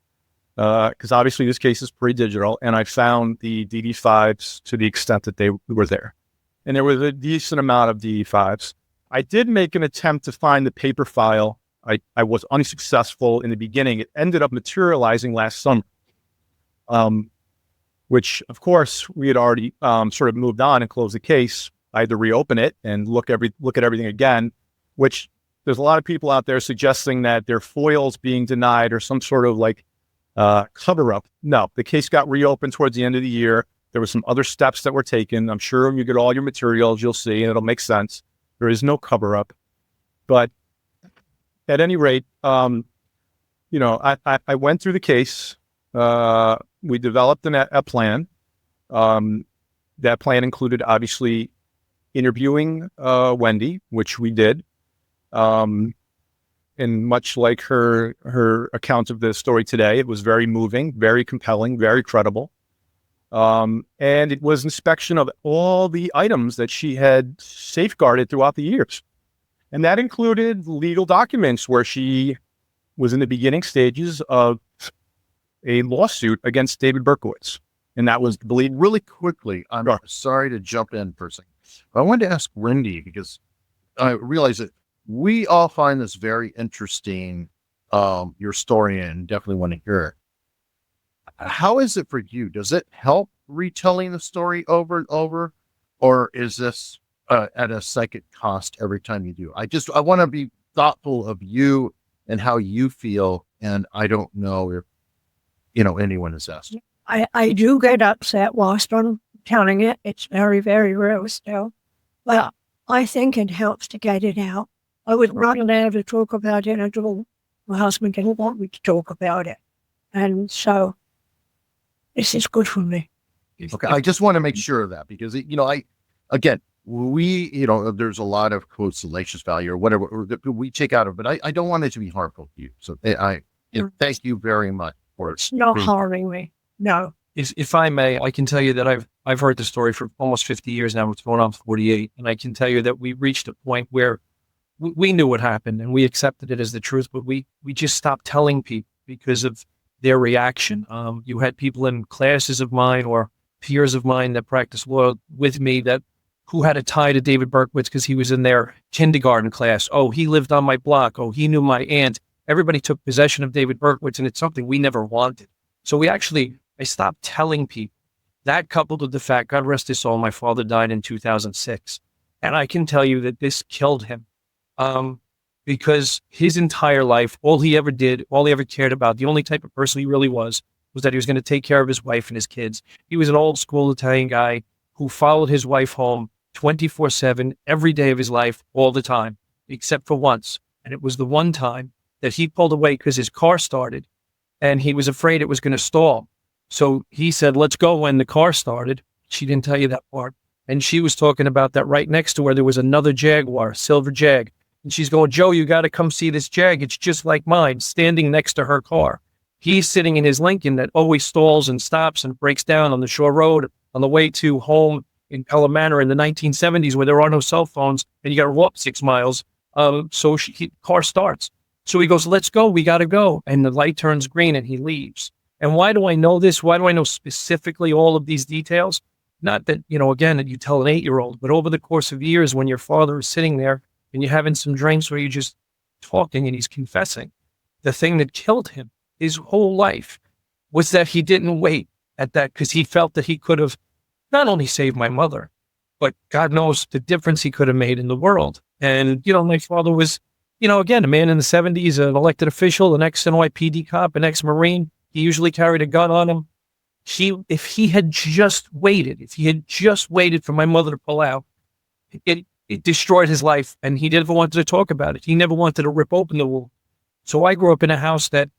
because obviously this case is pre-digital, and I found the DD5s to the extent that they were there. And there was a decent amount of DD5s. I did make an attempt to find the paper file. I was unsuccessful in the beginning. It ended up materializing last summer, which, of course, we had already sort of moved on and closed the case. I had to reopen it and look at everything again, which there's a lot of people out there suggesting that their FOILs being denied or some sort of like cover up. No, the case got reopened towards the end of the year. There were some other steps that were taken. I'm sure when you get all your materials, you'll see, and it'll make sense. There is no cover up. But at any rate, I went through the case. We developed a plan. That plan included, obviously, interviewing Wendy, which we did. And much like her account of the story today, it was very moving, very compelling, very credible. And it was inspection of all the items that she had safeguarded throughout the years. And that included legal documents where she was in the beginning stages of a lawsuit against David Berkowitz. And that was believed. Really quickly, I'm sorry to jump in for a second. I wanted to ask Wendy, because I realize that we all find this very interesting, your story, and definitely want to hear it. How is it for you? Does it help retelling the story over and over? Or is this at a second cost every time you do? I want to be thoughtful of you and how you feel. And I don't know if, anyone is asked. I do get upset whilst I'm telling it. It's very, very real still. But I think it helps to get it out. I was not allowed to talk about it at all. My husband didn't want me to talk about it. And so this is good for me. Okay. I just want to make sure of that, because, there's a lot of quote salacious value or whatever that we take out of, but I don't want it to be harmful to you. So thank you very much for it. It's not harming me. No. If I may, I can tell you that I've heard the story for almost 50 years now. It's going on 48. And I can tell you that we reached a point where we knew what happened and we accepted it as the truth, but we just stopped telling people because of their reaction. You had people in classes of mine or peers of mine that practiced law with me who had a tie to David Berkowitz because he was in their kindergarten class. Oh, he lived on my block. Oh, he knew my aunt. Everybody took possession of David Berkowitz, and it's something we never wanted. So I stopped telling people. That coupled with the fact, God rest his soul, my father died in 2006. And I can tell you that this killed him. Because his entire life, all he ever did, all he ever cared about, the only type of person he really was that he was going to take care of his wife and his kids. He was an old school Italian guy who followed his wife home 24/7, every day of his life, all the time, except for once. And it was the one time that he pulled away because his car started and he was afraid it was going to stall. So he said, let's go when the car started. She didn't tell you that part. And she was talking about that right next to her. There was another Jaguar, silver Jag. And she's going, Joe, you got to come see this Jag. It's just like mine, standing next to her car. He's sitting in his Lincoln that always stalls and stops and breaks down on the shore road on the way to home in Pelham Manor in the 1970s where there are no cell phones and you got to walk 6 miles. Car starts. So he goes, let's go. We got to go. And the light turns green and he leaves. And why do I know this? Why do I know specifically all of these details? Not that, again, that you tell an 8-year-old, but over the course of years when your father is sitting there and you're having some drinks where you're just talking and he's confessing, the thing that killed him his whole life was that he didn't wait at that because he felt that he could have not only saved my mother, but God knows the difference he could have made in the world. And, my father was, again, a man in the 70s, an elected official, an ex-NYPD cop, an ex-Marine. He usually carried a gun on him. If he had just waited for my mother to pull out, it destroyed his life, and he never wanted to talk about it. He never wanted to rip open the wound. So I grew up in a house that,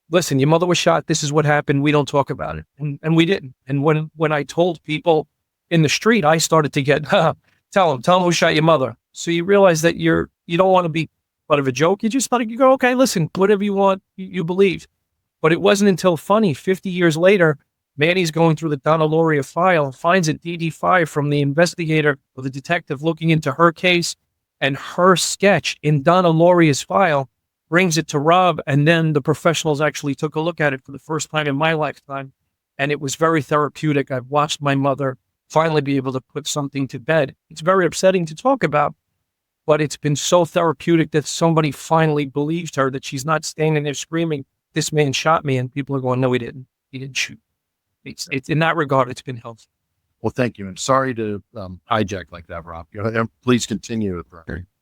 listen, your mother was shot. This is what happened. We don't talk about it. And we didn't. And when I told people in the street, I started to get, tell them who shot your mother. So you realize that you don't want to be part of a joke. You just you go, okay, listen, whatever you want, you believe. But it wasn't until 50 years later, Manny's going through the Donna Lauria file, finds a DD5 from the investigator or the detective looking into her case, and her sketch in Donna Lauria's file brings it to Rob, and then the professionals actually took a look at it for the first time in my lifetime, and it was very therapeutic. I've watched my mother finally be able to put something to bed. It's very upsetting to talk about, but it's been so therapeutic that somebody finally believed her, that she's not standing there screaming, this man shot me, and people are going, no, he didn't. He didn't shoot. It's in that regard, it's been helpful. Well, thank you. And sorry to hijack like that, Rob. Please continue.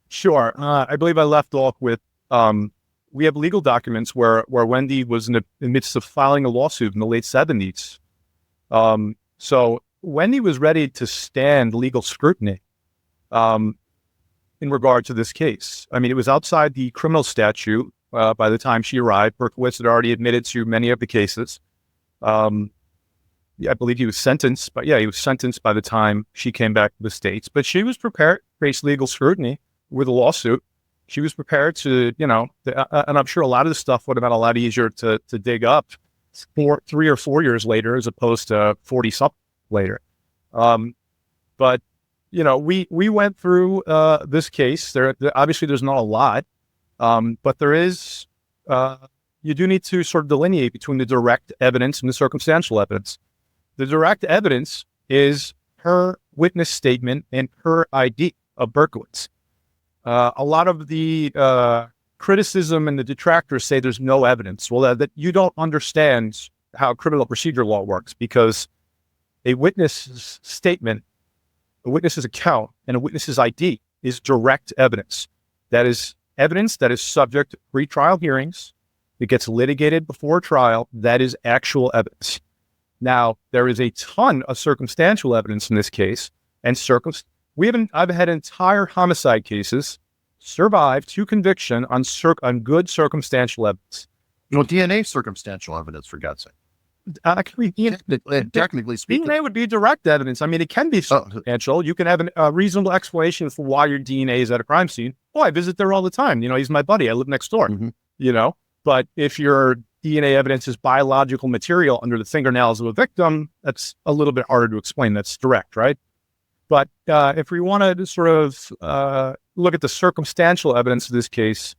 Sure. I believe I left off with we have legal documents where Wendy was in the midst of filing a lawsuit in the late 70s. So Wendy was ready to stand legal scrutiny in regard to this case. I mean, it was outside the criminal statute by the time she arrived. Berkowitz had already admitted to many of the cases. I believe he was sentenced, but he was sentenced by the time she came back to the States. But she was prepared to face legal scrutiny with a lawsuit. She was prepared to, and I'm sure a lot of this stuff would have been a lot easier to dig up 3 or 4 years later as opposed to 40-something later. But, we went through this case. Obviously, there's not a lot, but there is, you do need to sort of delineate between the direct evidence and the circumstantial evidence. The direct evidence is her witness statement and her ID of Berkowitz. A lot of the criticism and the detractors say there's no evidence. Well, that you don't understand how criminal procedure law works, because a witness's statement, a witness's account, and a witness's ID is direct evidence. That is evidence that is subject to pre-trial hearings. It gets litigated before trial. That is actual evidence. Now, there is a ton of circumstantial evidence in this case, and I've had entire homicide cases survive to conviction on good circumstantial evidence. DNA circumstantial evidence, for God's sake. Technically speaking, DNA would be direct evidence. I mean, it can be circumstantial. You can have a reasonable explanation for why your DNA is at a crime scene. Oh, I visit there all the time. He's my buddy. I live next door. But if your DNA evidence is biological material under the fingernails of a victim, that's a little bit harder to explain. That's direct, right? But if we want to sort of look at the circumstantial evidence of this case,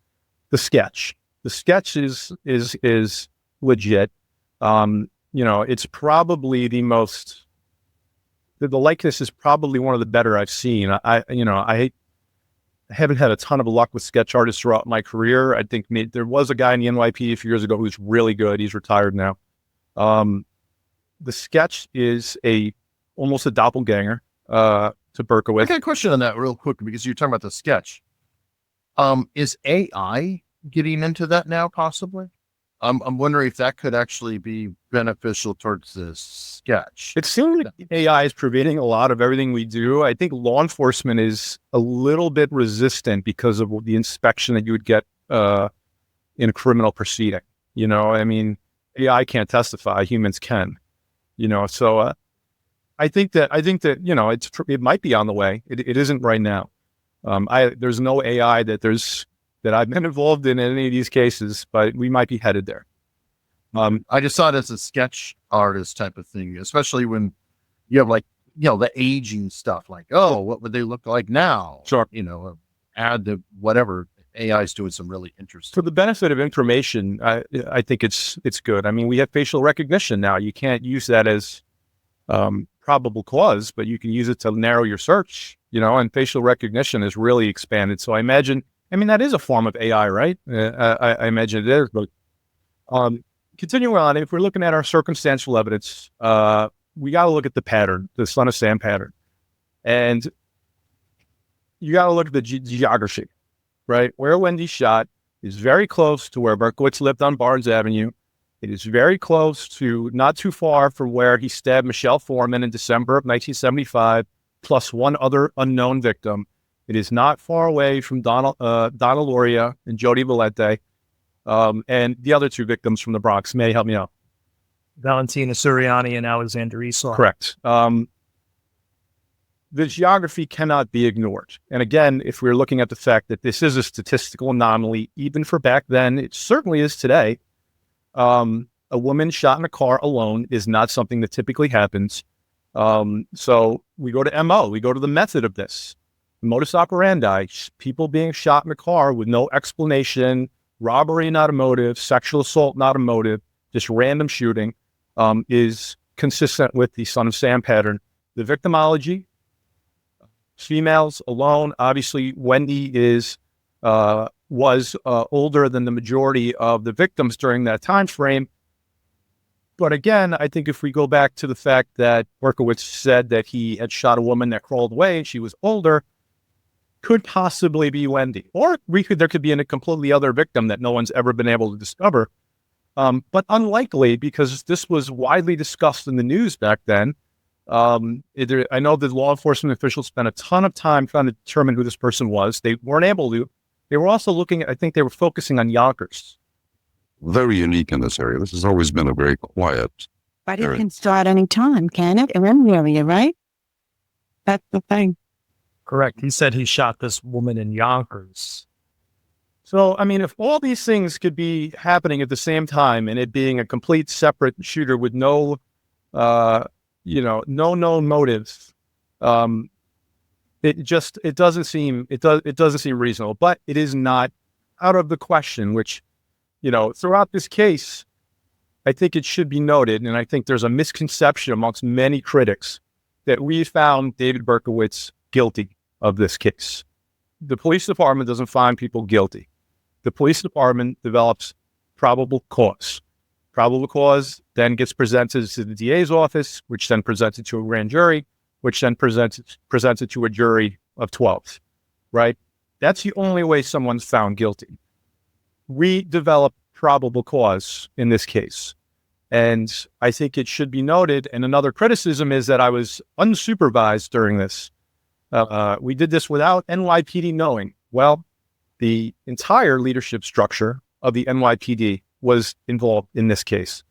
the sketch is legit. It's probably the likeness is probably one of the better I've seen. I haven't had a ton of luck with sketch artists throughout my career. I think there was a guy in the NYPD a few years ago who's really good. He's retired now. The sketch is almost a doppelganger to Berkowitz. I got a question on that real quick, because you're talking about the sketch. Is AI getting into that now, possibly? I'm wondering if that could actually be beneficial towards this sketch. It seems like AI is pervading a lot of everything we do. I think law enforcement is a little bit resistant because of the inspection that you would get in a criminal proceeding. I mean, AI can't testify, humans can. So I think that it might be on the way. It isn't right now. There's no AI that I've been involved in any of these cases, but we might be headed there. I just saw it as a sketch artist type of thing, especially when you have the aging stuff, like, what would they look like now? Sure. Add the whatever. AI is doing some really interesting. For the benefit of information, I think it's good. I mean, we have facial recognition now. You can't use that as probable cause, but you can use it to narrow your search, and facial recognition is really expanded. So I imagine that is a form of AI, right? I imagine it is. But continuing on, if we're looking at our circumstantial evidence, we got to look at the pattern, the Son of Sam pattern. And you got to look at the geography, right? Where Wendy shot is very close to where Berkowitz lived on Barnes Avenue. It is very close to, not too far from where he stabbed Michelle Foreman in December of 1975, plus one other unknown victim. It is not far away from Donna Loria and Jody Valente, and the other two victims from the Bronx. May help me out. Valentina Suriani and Alexander Esau. Correct. The geography cannot be ignored. And again, if we're looking at the fact that this is a statistical anomaly, even for back then, it certainly is today. A woman shot in a car alone is not something that typically happens. So we go to MO, we go to the method of this. Modus operandi, people being shot in a car with no explanation, robbery not a motive, sexual assault not a motive, just random shooting, is consistent with the Son of Sam pattern. The victimology, females alone. Obviously, Wendy was older than the majority of the victims during that time frame. But again, I think if we go back to the fact that Berkowitz said that he had shot a woman that crawled away and she was older, could possibly be Wendy. Or there could be a completely other victim that no one's ever been able to discover. But unlikely, because this was widely discussed in the news back then. I know that law enforcement officials spent a ton of time trying to determine who this person was. They weren't able to. They were also looking at, I think they were focusing on Yonkers. Very unique in this area. This has always been a very quiet But it area. can start any time, can it? In any area, right? That's the thing. Correct. He said he shot this woman in Yonkers. So, I mean, if all these things could be happening at the same time and it being a complete separate shooter with no known motives, it doesn't seem reasonable. But it is not out of the question, which, throughout this case, I think it should be noted, and I think there's a misconception amongst many critics that we found David Berkowitz guilty of this case. The police department doesn't find people guilty. The police department develops probable cause. Probable cause then gets presented to the DA's office, which then presents it to a grand jury, which then presents it to a jury of 12, right? That's the only way someone's found guilty. We develop probable cause in this case. And I think it should be noted, and another criticism is that I was unsupervised during this. We did this without NYPD knowing. Well, the entire leadership structure of the NYPD was involved in this case.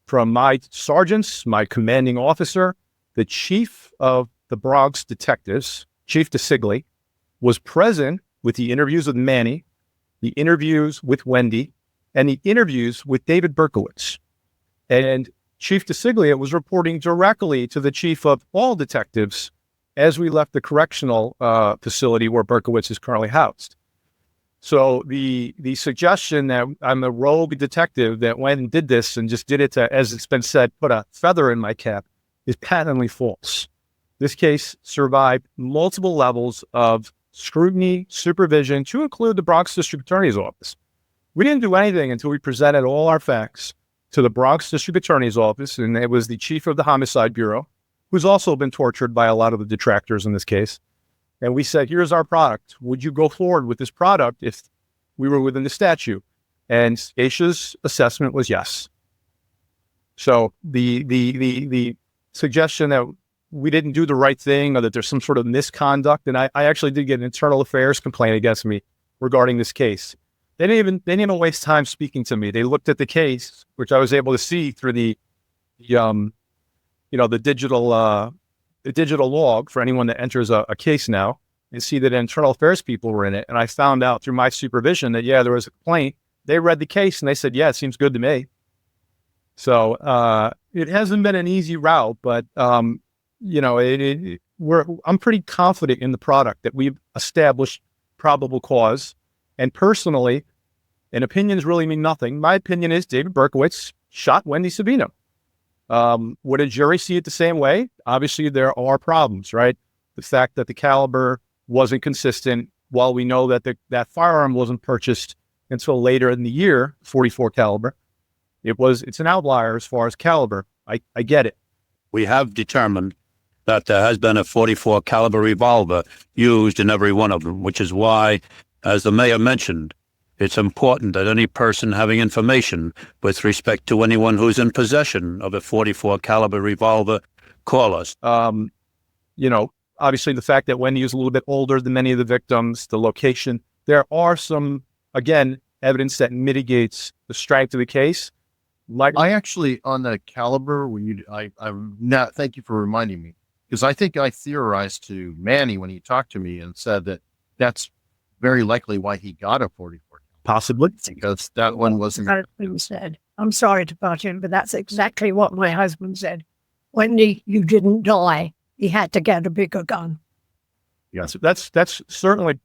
From my sergeants, my commanding officer, the chief of the Bronx detectives, Chief DeSigley, was present with the interviews with Manny, the interviews with Wendy, and the interviews with David Berkowitz. And Chief DeSiglia was reporting directly to the chief of all detectives as we left the correctional facility where Berkowitz is currently housed. So the suggestion that I'm a rogue detective that went and did this and just did it to, as it's been said, put a feather in my cap is patently false. This case survived multiple levels of scrutiny, supervision, to include the Bronx District Attorney's Office. We didn't do anything until we presented all our facts to the Bronx District Attorney's Office, and it was the chief of the Homicide Bureau, who's also been tortured by a lot of the detractors in this case. And we said, here's our product. Would you go forward with this product if we were within the statute? And Aisha's assessment was yes. So the suggestion that we didn't do the right thing or that there's some sort of misconduct, and I actually did get an internal affairs complaint against me regarding this case. They didn't even waste time speaking to me. They looked at the case, which I was able to see through the digital log for anyone that enters a case now, and see that internal affairs people were in it. And I found out through my supervision that, there was a complaint. They read the case and they said, it seems good to me. So it hasn't been an easy route, but I'm pretty confident in the product that we've established probable cause. And personally, and opinions really mean nothing. My opinion is David Berkowitz shot Wendy Savino. Would a jury see it the same way? Obviously, there are problems, right? The fact that the caliber wasn't consistent, while we know that that firearm wasn't purchased until later in the year, 44 caliber. It's an outlier as far as caliber. I get it. We have determined that there has been a 44 caliber revolver used in every one of them, which is why, as the mayor mentioned, it's important that any person having information with respect to anyone who's in possession of a 44 caliber revolver call us. Obviously the fact that Wendy is a little bit older than many of the victims, the location, there are some, again, evidence that mitigates the strength of the case. I actually, on the caliber, I'm not, thank you for reminding me, because I think I theorized to Manny when he talked to me and said that that's very likely why he got a 44. Possibly. Because that one wasn't. That's what he said. I'm sorry to butt in, but that's exactly what my husband said. Wendy, you didn't die. He had to get a bigger gun. Yes, that's certainly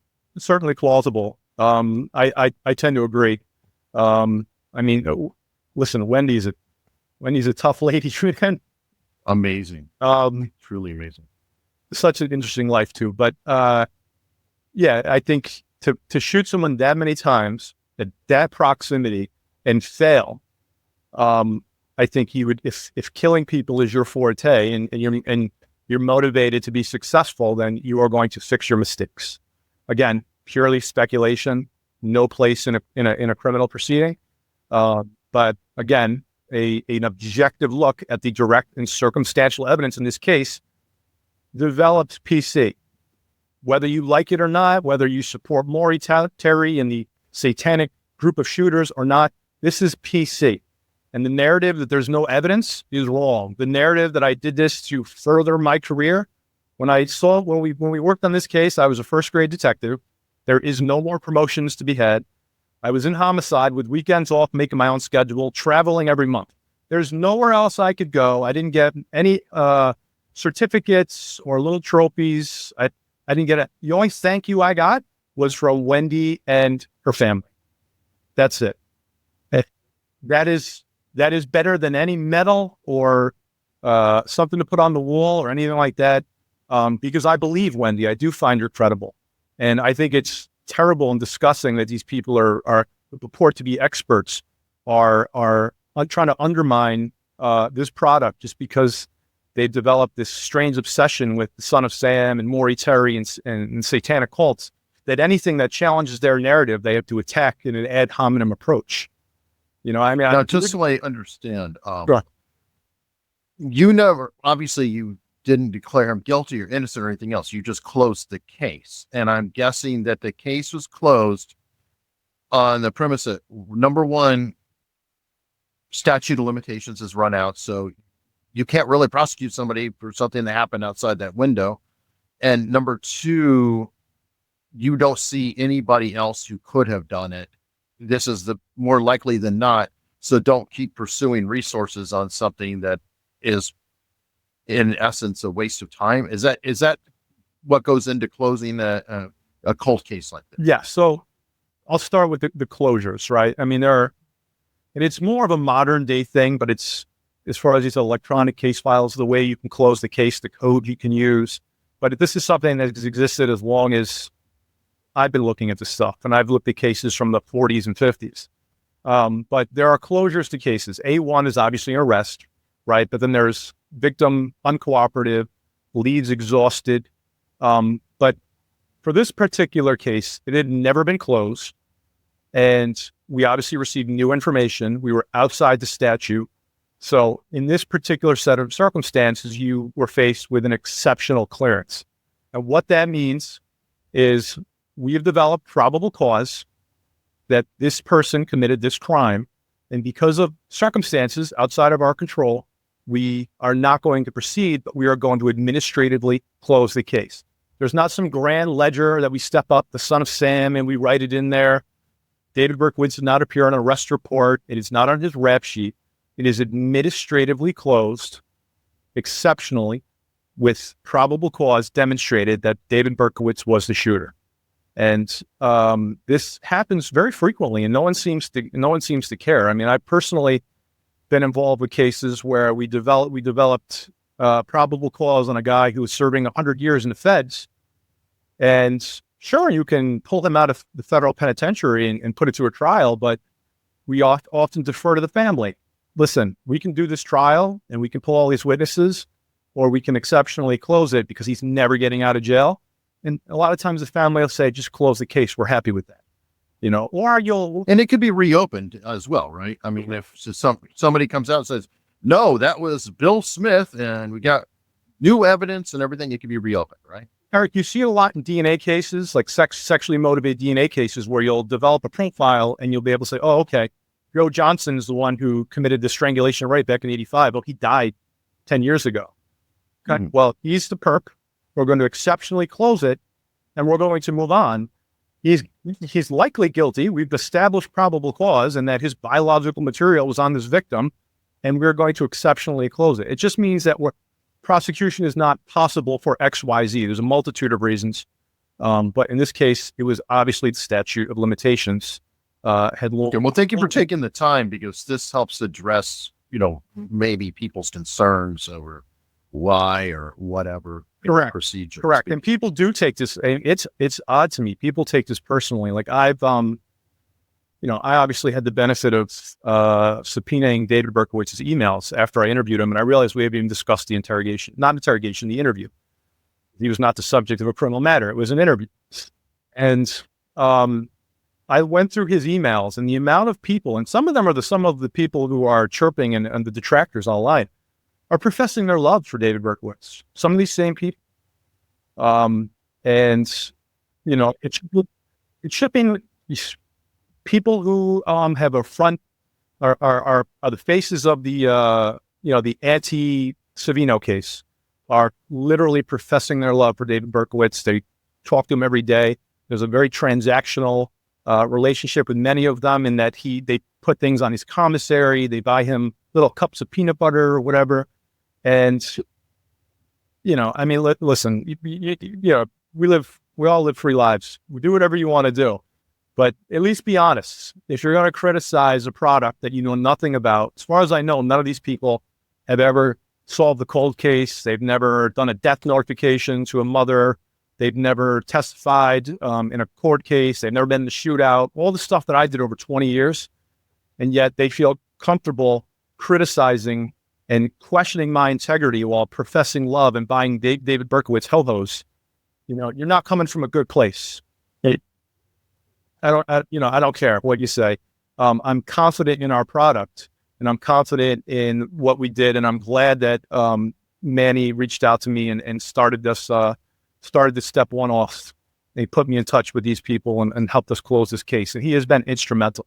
plausible. I tend to agree. Listen, Wendy's a tough lady, man. Amazing. Truly amazing. Such an interesting life too. But I think to shoot someone that many times at that proximity and fail, I think he would, if killing people is your forte and you're motivated to be successful, then you are going to fix your mistakes. Again, purely speculation, no place in a criminal proceeding. But again, an objective look at the direct and circumstantial evidence in this case develops PC. Whether you like it or not, whether you support Maury Terry and the satanic group of shooters or not, this is PC. And the narrative that there's no evidence is wrong. The narrative that I did this to further my career, when we worked on this case, I was a first grade detective. There is no more promotions to be had. I was in homicide with weekends off, making my own schedule, traveling every month. There's nowhere else I could go. I didn't get any certificates or little trophies. I didn't get it. The only thank you I got was from Wendy and her family. That's it. That is better than any medal or something to put on the wall or anything like that. Because I believe Wendy. I do find her credible. And I think it's terrible and disgusting that these people are purport to be experts are trying to undermine this product just because they've developed this strange obsession with the Son of Sam and Maury Terry and satanic cults, that anything that challenges their narrative, they have to attack in an ad hominem approach. Now, just so I understand, Sure. obviously you didn't declare him guilty or innocent or anything else. You just closed the case. And I'm guessing that the case was closed on the premise that, number one, statute of limitations has run out. So you can't really prosecute somebody for something that happened outside that window. And number two, you don't see anybody else who could have done it. This is the more likely than not. So don't keep pursuing resources on something that is in essence a waste of time. Is that what goes into closing a cold case like this? Yeah. So I'll start with the closures, right? I mean, and it's more of a modern day thing, but it's, as far as these electronic case files, the way you can close the case, the code you can use. But this is something that has existed as long as I've been looking at this stuff, and I've looked at cases from the 40s and 50s. But there are closures to cases. A1 is obviously an arrest, right? But then there's victim uncooperative, leads exhausted. But for this particular case, it had never been closed. And we obviously received new information. We were outside the statute. So in this particular set of circumstances, you were faced with an exceptional clearance. And what that means is we have developed probable cause that this person committed this crime. And because of circumstances outside of our control, we are not going to proceed, but we are going to administratively close the case. There's not some grand ledger that we step up, the Son of Sam, and we write it in there. David Berkowitz did not appear on an arrest report. It is not on his rap sheet. It is administratively closed, exceptionally, with probable cause demonstrated that David Berkowitz was the shooter. And this happens very frequently, and no one seems to care. I mean, I personally been involved with cases where we developed probable cause on a guy who was serving 100 years in the feds. And sure, you can pull him out of the federal penitentiary and put it to a trial, but we often defer to the family. Listen, we can do this trial and we can pull all these witnesses, or we can exceptionally close it because he's never getting out of jail. And a lot of times the family will say, just close the case. We're happy with that. And it could be reopened as well, right? I mean, if somebody comes out and says, no, that was Bill Smith and we got new evidence and everything, it can be reopened, right? Eric, you see a lot in DNA cases, like sexually motivated DNA cases, where you'll develop a profile and you'll be able to say, oh, okay, Joe Johnson is the one who committed the strangulation rape back in 85. Oh, he died 10 years ago. Okay. Mm-hmm. Well, he's the perp. We're going to exceptionally close it and we're going to move on. He's likely guilty. We've established probable cause and that his biological material was on this victim, and we're going to exceptionally close it. It just means that prosecution is not possible for X, Y, Z. There's a multitude of reasons. But in this case, it was obviously the statute of limitations. Well, thank you for taking the time, because this helps address, maybe people's concerns over why or whatever. Correct. Procedure. Correct. And people do take this. It's odd to me. People take this personally. Like I obviously had the benefit of subpoenaing David Berkowitz's emails after I interviewed him, and I realized we haven't even discussed the the interview. He was not the subject of a criminal matter. It was an interview. And I went through his emails, and the amount of people, and some of them are some of the people who are chirping and the detractors online, are professing their love for David Berkowitz. Some of these same people. It's shipping people who have a front are the faces of the the anti-Savino case, are literally professing their love for David Berkowitz. They talk to him every day. There's a very transactional relationship with many of them, in that they put things on his commissary. They buy him little cups of peanut butter or whatever. And, listen, we all live free lives. We do whatever you want to do, but at least be honest. If you're going to criticize a product that you know nothing about, as far as I know, none of these people have ever solved the cold case. They've never done a death notification to a mother. They've never testified in a court case. They've never been in a shootout, all the stuff that I did over 20 years. And yet they feel comfortable criticizing and questioning my integrity while professing love and buying David Berkowitz ho-hos. You're not coming from a good place. I don't care what you say. I'm confident in our product, and I'm confident in what we did. And I'm glad that Manny reached out to me and started this step one off. He put me in touch with these people and helped us close this case. And he has been instrumental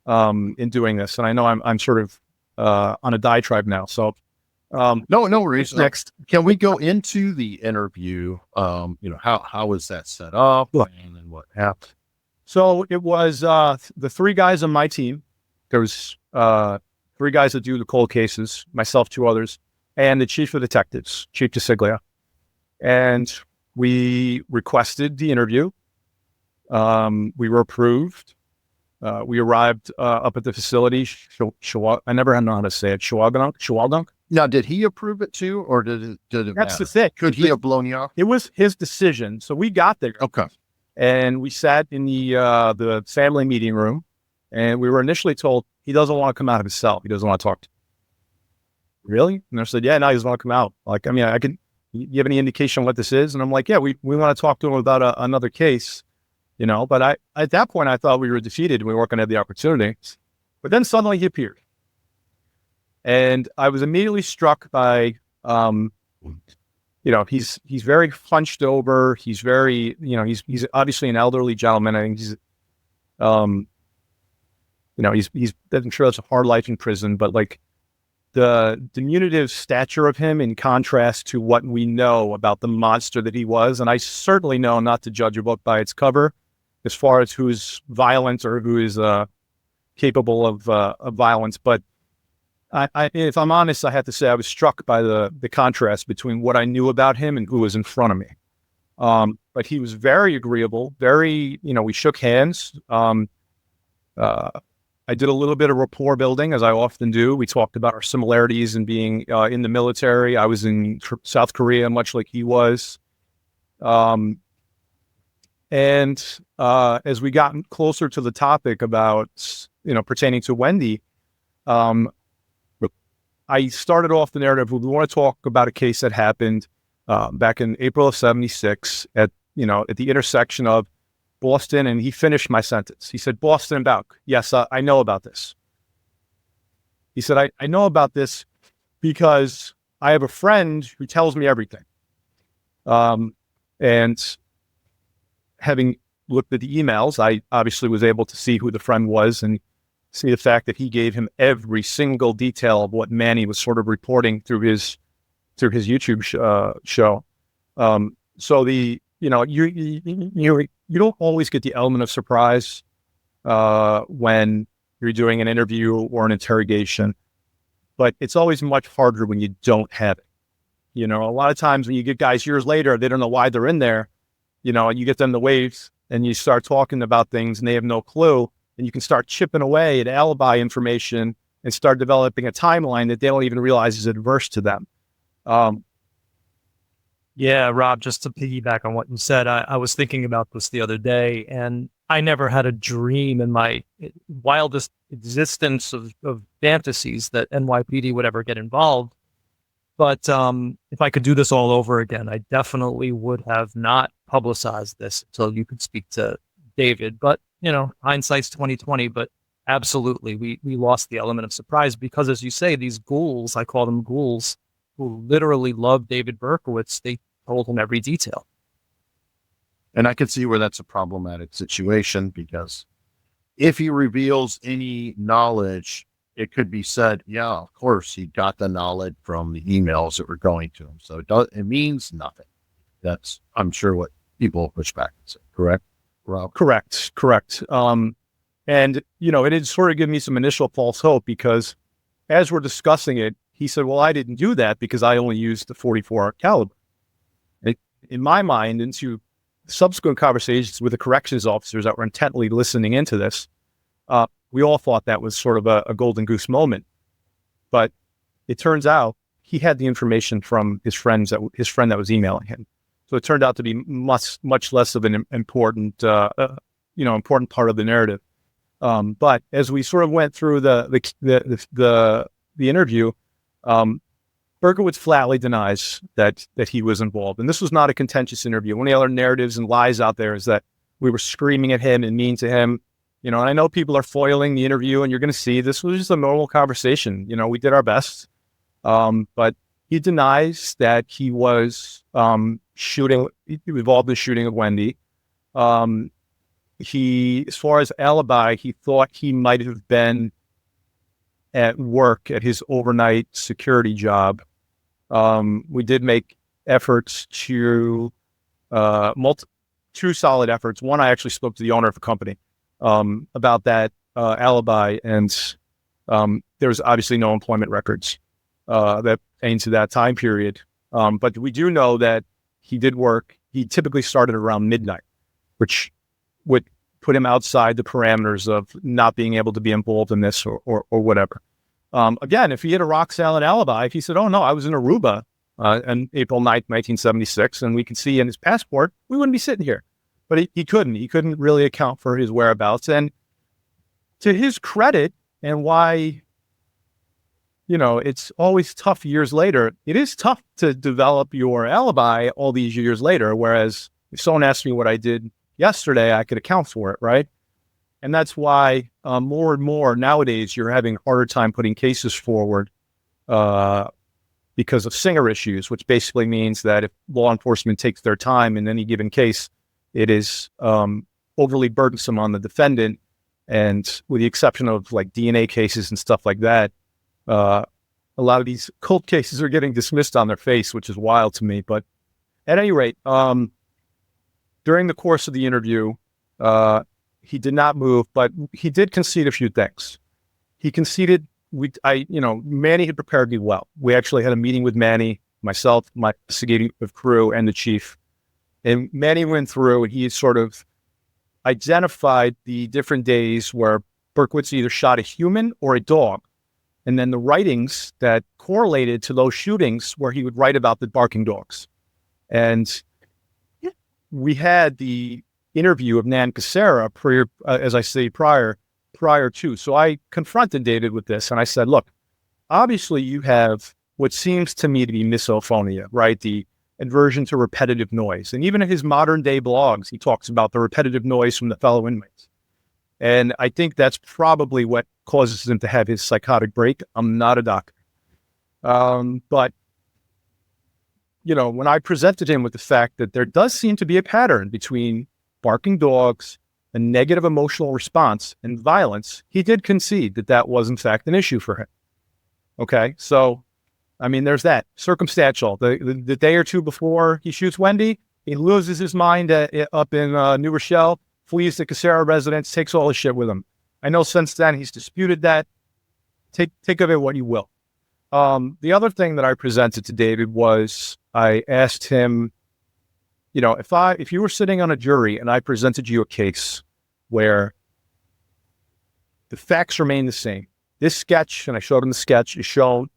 in doing this. And I know I'm sort of on a diatribe now. So no worries. Next, can we go into the interview? How was that set up and what happened? So it was the three guys on my team. There was three guys that do the cold cases, myself, two others, and the chief of detectives, Chief DeSiglia. And we requested the interview. We were approved. We arrived up at the facility. I never know how to say it. Shawaldunk. Now, did he approve it too, or did it That's matter? the thing. Could he have blown you off? It was his decision. So we got there. Okay. And we sat in the family meeting room, and we were initially told he doesn't want to come out of his cell. He doesn't want to talk to you. Really? And I said, yeah, no, he doesn't want to come out. You have any indication what this is? And I'm like, yeah, we want to talk to him about another case, but at that point I thought we were defeated and we weren't going to have the opportunity. But then suddenly he appeared. And I was immediately struck by, he's very hunched over. He's very, he's obviously an elderly gentleman. I think I'm sure that's a hard life in prison, but the diminutive stature of him in contrast to what we know about the monster that he was. And I certainly know not to judge a book by its cover as far as who's violent or who is capable of violence. But if I'm honest, I have to say I was struck by the contrast between what I knew about him and who was in front of me. But he was very agreeable, very, we shook hands. I did a little bit of rapport building, as I often do. We talked about our similarities in being in the military. I was in South Korea, much like he was. And as we got closer to the topic about, pertaining to Wendy, I started off the narrative. We want to talk about a case that happened back in April of '76 at the intersection of Boston, and he finished my sentence. He said, Boston and Bouck. Yes, I know about this. He said, I know about this because I have a friend who tells me everything. And having looked at the emails, I obviously was able to see who the friend was and see the fact that he gave him every single detail of what Manny was sort of reporting through his YouTube show. So you don't always get the element of surprise when you're doing an interview or an interrogation, but it's always much harder when you don't have it. A lot of times when you get guys years later, they don't know why they're in there, and you get them the waves and you start talking about things and they have no clue, and you can start chipping away at alibi information and start developing a timeline that they don't even realize is adverse to them. Yeah, Rob, just to piggyback on what you said, I was thinking about this the other day, and I never had a dream in my wildest existence of fantasies that NYPD would ever get involved. But if I could do this all over again, I definitely would have not publicized this until you could speak to David. But, hindsight's 2020, but absolutely, we lost the element of surprise because, as you say, these ghouls, I call them ghouls, who literally love David Berkowitz, they told him every detail. And I can see where that's a problematic situation, because if he reveals any knowledge, it could be said, yeah, of course, he got the knowledge from the emails that were going to him. So it means nothing. That's, I'm sure, what people push back and say. Correct, Rob? Correct. And, it did sort of give me some initial false hope, because as we're discussing it, he said, well, I didn't do that because I only used the 44 caliber. In my mind, into subsequent conversations with the corrections officers that were intently listening into this, we all thought that was sort of a golden goose moment. But it turns out he had the information from his friend that was emailing him. So it turned out to be much less of an important part of the narrative. But as we sort of went through the interview, Berkowitz flatly denies that he was involved. And this was not a contentious interview. One of the other narratives and lies out there is that we were screaming at him and mean to him. And I know people are foiling the interview, and you're going to see this was just a normal conversation. We did our best. But he denies that he was involved in the shooting of Wendy. As far as alibi, he thought he might have been at work at his overnight security job. We did make efforts to two solid efforts. One, I actually spoke to the owner of the company about that alibi, and there's obviously no employment records that pertain to that time period. But we do know that he did work. He typically started around midnight, which would put him outside the parameters of not being able to be involved in this or whatever. Again, if he had a rock solid alibi, if he said, oh no, I was in Aruba on April 9th, 1976, and we could see in his passport, we wouldn't be sitting here. But he couldn't really account for his whereabouts. And to his credit, and why, it's always tough years later, it is tough to develop your alibi all these years later. Whereas if someone asked me what I did yesterday, I could account for it, right? And that's why more and more nowadays you're having a harder time putting cases forward because of Singer issues, which basically means that if law enforcement takes their time in any given case, it is overly burdensome on the defendant. And with the exception of like DNA cases and stuff like that, a lot of these cold cases are getting dismissed on their face, which is wild to me. But at any rate, during the course of the interview, he did not move, but he did concede a few things. He conceded, Manny had prepared me well. We actually had a meeting with Manny, myself, my investigative crew, and the chief. And Manny went through and he sort of identified the different days where Berkowitz either shot a human or a dog. And then the writings that correlated to those shootings where he would write about the barking dogs. And we had the interview of Nan Casera prior to. So I confronted David with this and I said, look, obviously you have what seems to me to be misophonia, right? The aversion to repetitive noise. And even in his modern day blogs, he talks about the repetitive noise from the fellow inmates. And I think that's probably what causes him to have his psychotic break. I'm not a doctor. But when I presented him with the fact that there does seem to be a pattern between barking dogs, a negative emotional response, and violence, he did concede that that was in fact an issue for him. Okay, so there's that circumstantial. The day or two before he shoots Wendy, he loses his mind up in New Rochelle, flees the Casera residence, takes all his shit with him. I know since then he's disputed that. Take of it what you will. The other thing that I presented to David was I asked him, if you were sitting on a jury and I presented you a case where the facts remain the same, this sketch, and I showed him the sketch, is shown.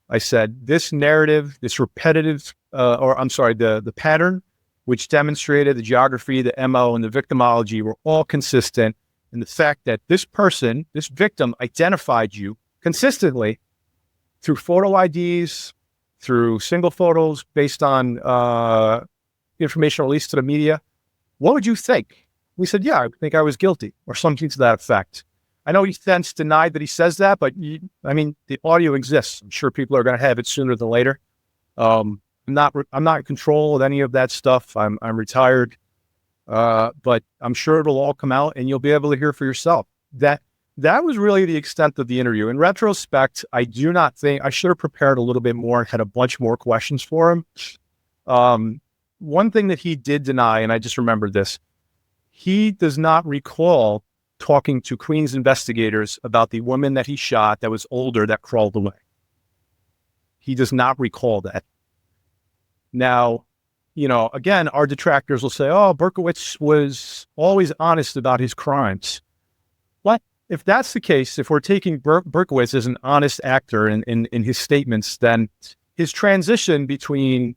I said, this narrative, this repetitive, the pattern which demonstrated the geography, the MO, and the victimology were all consistent. And the fact that this person, this victim, identified you consistently through photo IDs, through single photos based on information released to the media, what would you think? We said, yeah, I think I was guilty, or something to that effect. I know he since denied that he says that, but the audio exists. I'm sure people are going to have it sooner than later. I'm not in control of any of that stuff. I'm retired, but I'm sure it'll all come out, and you'll be able to hear for yourself. That was really the extent of the interview. In retrospect, I do not think I should have prepared a little bit more and had a bunch more questions for him. One thing that he did deny, and I just remembered this, he does not recall talking to Queens investigators about the woman that he shot that was older that crawled away. He does not recall that. Now, again, our detractors will say, oh, Berkowitz was always honest about his crimes. What? If that's the case, if we're taking Berkowitz as an honest actor in his statements, then his transition between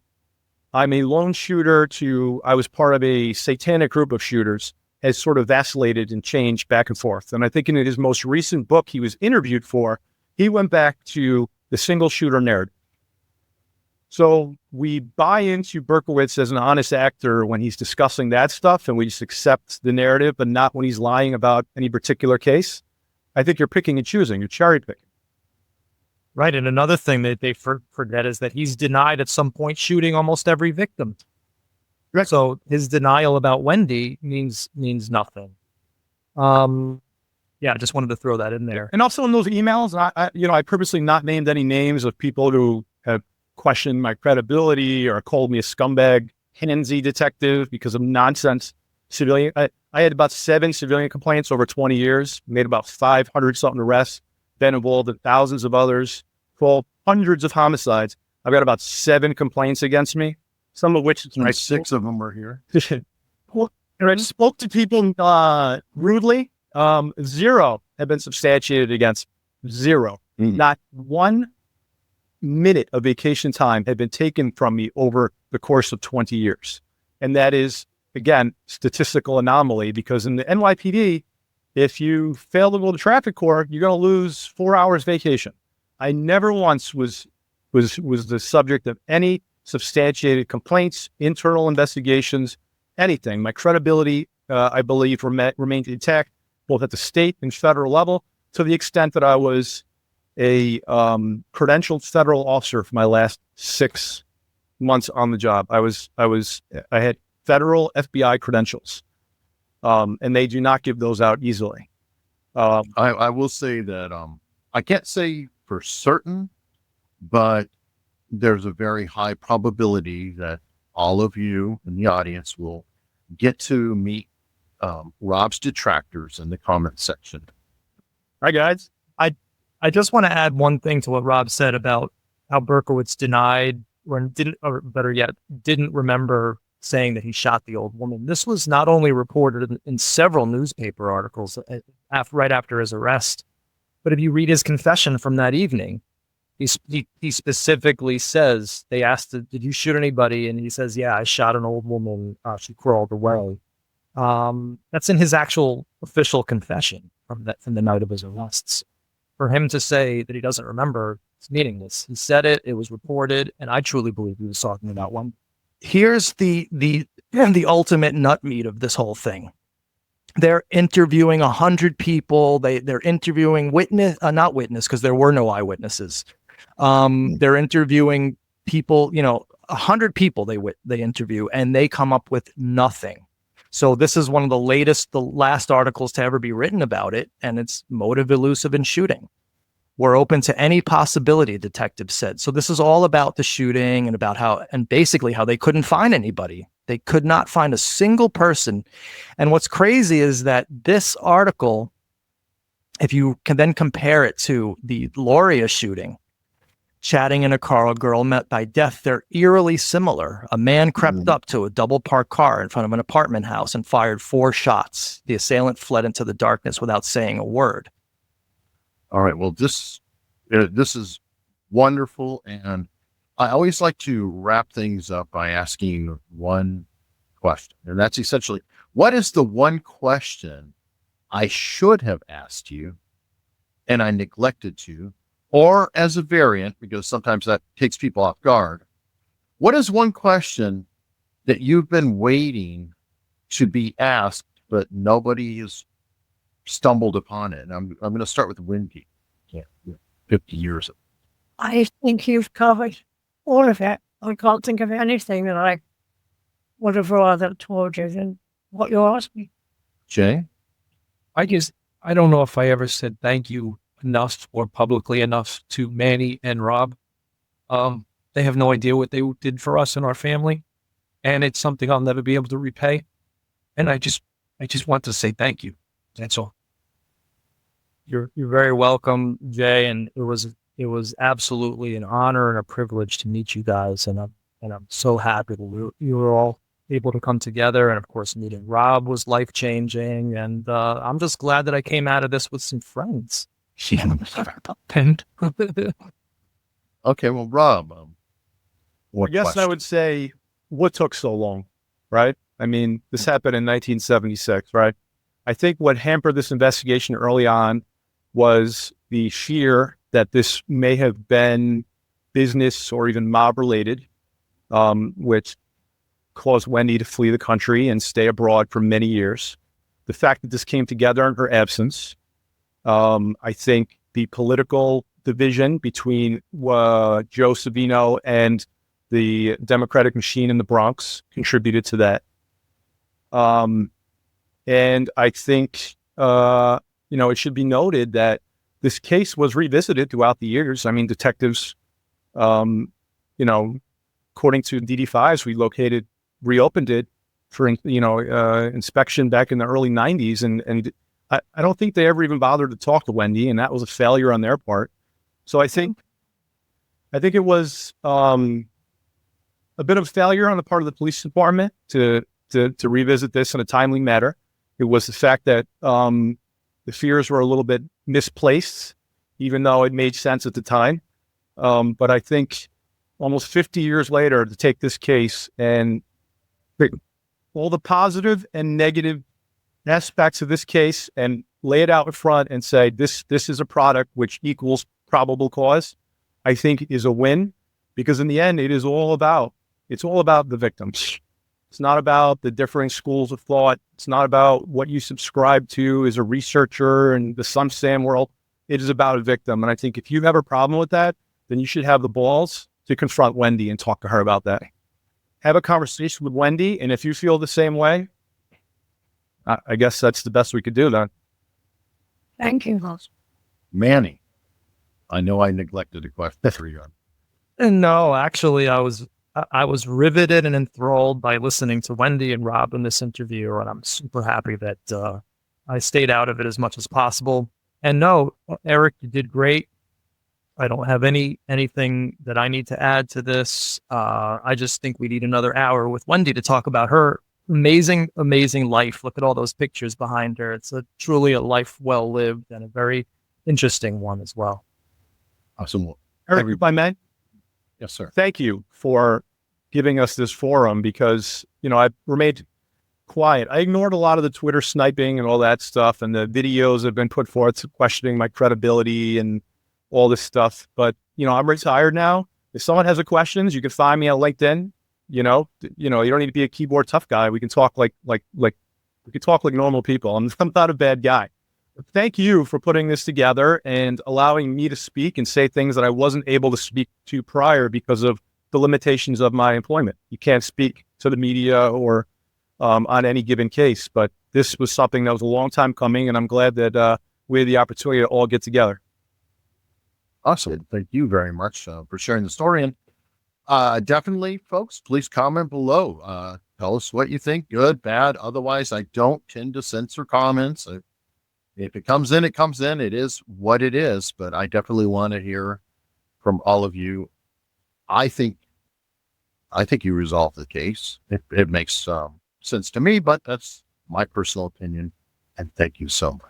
I'm a lone shooter to I was part of a satanic group of shooters has sort of vacillated and changed back and forth. And I think in his most recent book he was interviewed for, he went back to the single shooter narrative. So we buy into Berkowitz as an honest actor when he's discussing that stuff, and we just accept the narrative, but not when he's lying about any particular case. I think you're picking and choosing, you're cherry picking. Right. And another thing that they forget is that he's denied at some point shooting almost every victim. Right. So his denial about Wendy means nothing. Yeah, I just wanted to throw that in there. And also in those emails, I purposely not named any names of people who have questioned my credibility or called me a scumbag, handsy detective because of nonsense. Civilian. I had about 7 civilian complaints over 20 years, made about 500 something arrests, been involved in thousands of others, called hundreds of homicides. I've got about 7 complaints against me, some of which 6 of them were here. I spoke to people rudely. 0 have been substantiated against. 0. Not 1 minute of vacation time had been taken from me over the course of 20 years. And that is, again, statistical anomaly, because in the NYPD, if you fail to go to traffic court, you're going to lose 4 hours vacation. I never once was the subject of any substantiated complaints, internal investigations, anything. My credibility, I believe, remained intact, both at the state and federal level, to the extent that I was a credentialed federal officer for my last 6 months on the job. I had federal FBI credentials, and they do not give those out easily. I will say that I can't say for certain, but there's a very high probability that all of you in the audience will get to meet Rob's detractors in the comment section. Hi, guys. I just want to add one thing to what Rob said about how Berkowitz denied, or better yet, didn't remember saying that he shot the old woman. This was not only reported in several newspaper articles right after his arrest, but if you read his confession from that evening, he specifically says, they asked, did you shoot anybody? And he says, yeah, I shot an old woman. She crawled away. That's in his actual official confession from the night of his arrests. For him to say that he doesn't remember, it's meaningless. He said it, it was reported, and I truly believe he was talking about one. Here's the ultimate nut meat of this whole thing. They're interviewing 100 people. They're interviewing not witness, because there were no eyewitnesses. They're interviewing people, 100 people they interview, and they come up with nothing. So this is one of the last articles to ever be written about it, and it's motive elusive in shooting. We're open to any possibility, detectives said. So this is all about the shooting and about basically how they couldn't find anybody. They could not find a single person. And what's crazy is that this article, if you can then compare it to the Loria shooting, chatting in a car, a girl met by death, they're eerily similar. A man crept up to a double parked car in front of an apartment house and fired 4 shots. The assailant fled into the darkness without saying a word. All right. Well, this is wonderful. And I always like to wrap things up by asking one question. And that's essentially, what is the one question I should have asked you and I neglected to? Or as a variant, because sometimes that takes people off guard, what is one question that you've been waiting to be asked, but nobody has stumbled upon it? And I'm going to start with Wendy. Yeah, 50 years of. I think you've covered all of it. I can't think of anything that I would have rather told you than what you asked me. Jay? I don't know if I ever said thank you enough or publicly enough to Manny and Rob. They have no idea what they did for us and our family, and it's something I'll never be able to repay. And I just want to say thank you. That's all. You're very welcome, Jay, and it was absolutely an honor and a privilege to meet you guys, and I'm so happy that you were all able to come together. And of course, meeting Rob was life-changing, and I'm just glad that I came out of this with some friends. Okay, well, Rob, I guess I would say, what took so long, right? I mean, this happened in 1976, right? I think what hampered this investigation early on was the fear that this may have been business or even mob related, which caused Wendy to flee the country and stay abroad for many years. The fact that this came together in her absence, I think the political division between Joe Savino and the Democratic machine in the Bronx contributed to that. And I think, it should be noted that this case was revisited throughout the years. I mean, detectives, according to DD5s, we reopened it for, inspection back in the early 90s. And I don't think they ever even bothered to talk to Wendy, and that was a failure on their part. So I think it was a bit of a failure on the part of the police department to revisit this in a timely manner. It was the fact that the fears were a little bit misplaced, even though it made sense at the time. But I think almost 50 years later, to take this case and all the positive and negative aspects of this case and lay it out in front and say, this is a product which equals probable cause, I think is a win, because in the end, it's all about the victims. It's not about the differing schools of thought. It's not about what you subscribe to as a researcher in the Sun Sam world. It is about a victim. And I think if you have a problem with that, then you should have the balls to confront Wendy and talk to her about that. Have a conversation with Wendy. And if you feel the same way, I guess that's the best we could do then. Thank you. Manny, I know I neglected a question for you. And no, actually, I was riveted and enthralled by listening to Wendy and Rob in this interview, and I'm super happy that I stayed out of it as much as possible. And no, Eric, you did great. I don't have anything that I need to add to this. I just think we need another hour with Wendy to talk about her amazing life. Look at all those pictures behind her. It's truly a life well lived and a very interesting one as well. Awesome. Eric, if I may? Yes, sir. Thank you for giving us this forum, because, I remained quiet. I ignored a lot of the Twitter sniping and all that stuff, and the videos have been put forth questioning my credibility and all this stuff. But, I'm retired now. If someone has a questions, you can find me on LinkedIn. You don't need to be a keyboard tough guy. We can talk like normal people. I'm not a bad guy. But thank you for putting this together and allowing me to speak and say things that I wasn't able to speak to prior because of the limitations of my employment. You can't speak to the media or on any given case, but this was something that was a long time coming, and I'm glad that we had the opportunity to all get together. Awesome. Thank you very much for sharing the story. And definitely, folks, please comment below. Tell us what you think, good, bad. Otherwise, I don't tend to censor comments. If it comes in, it comes in. It is what it is, but I definitely want to hear from all of you. I think you resolved the case. It makes sense to me, but that's my personal opinion. And thank you so much.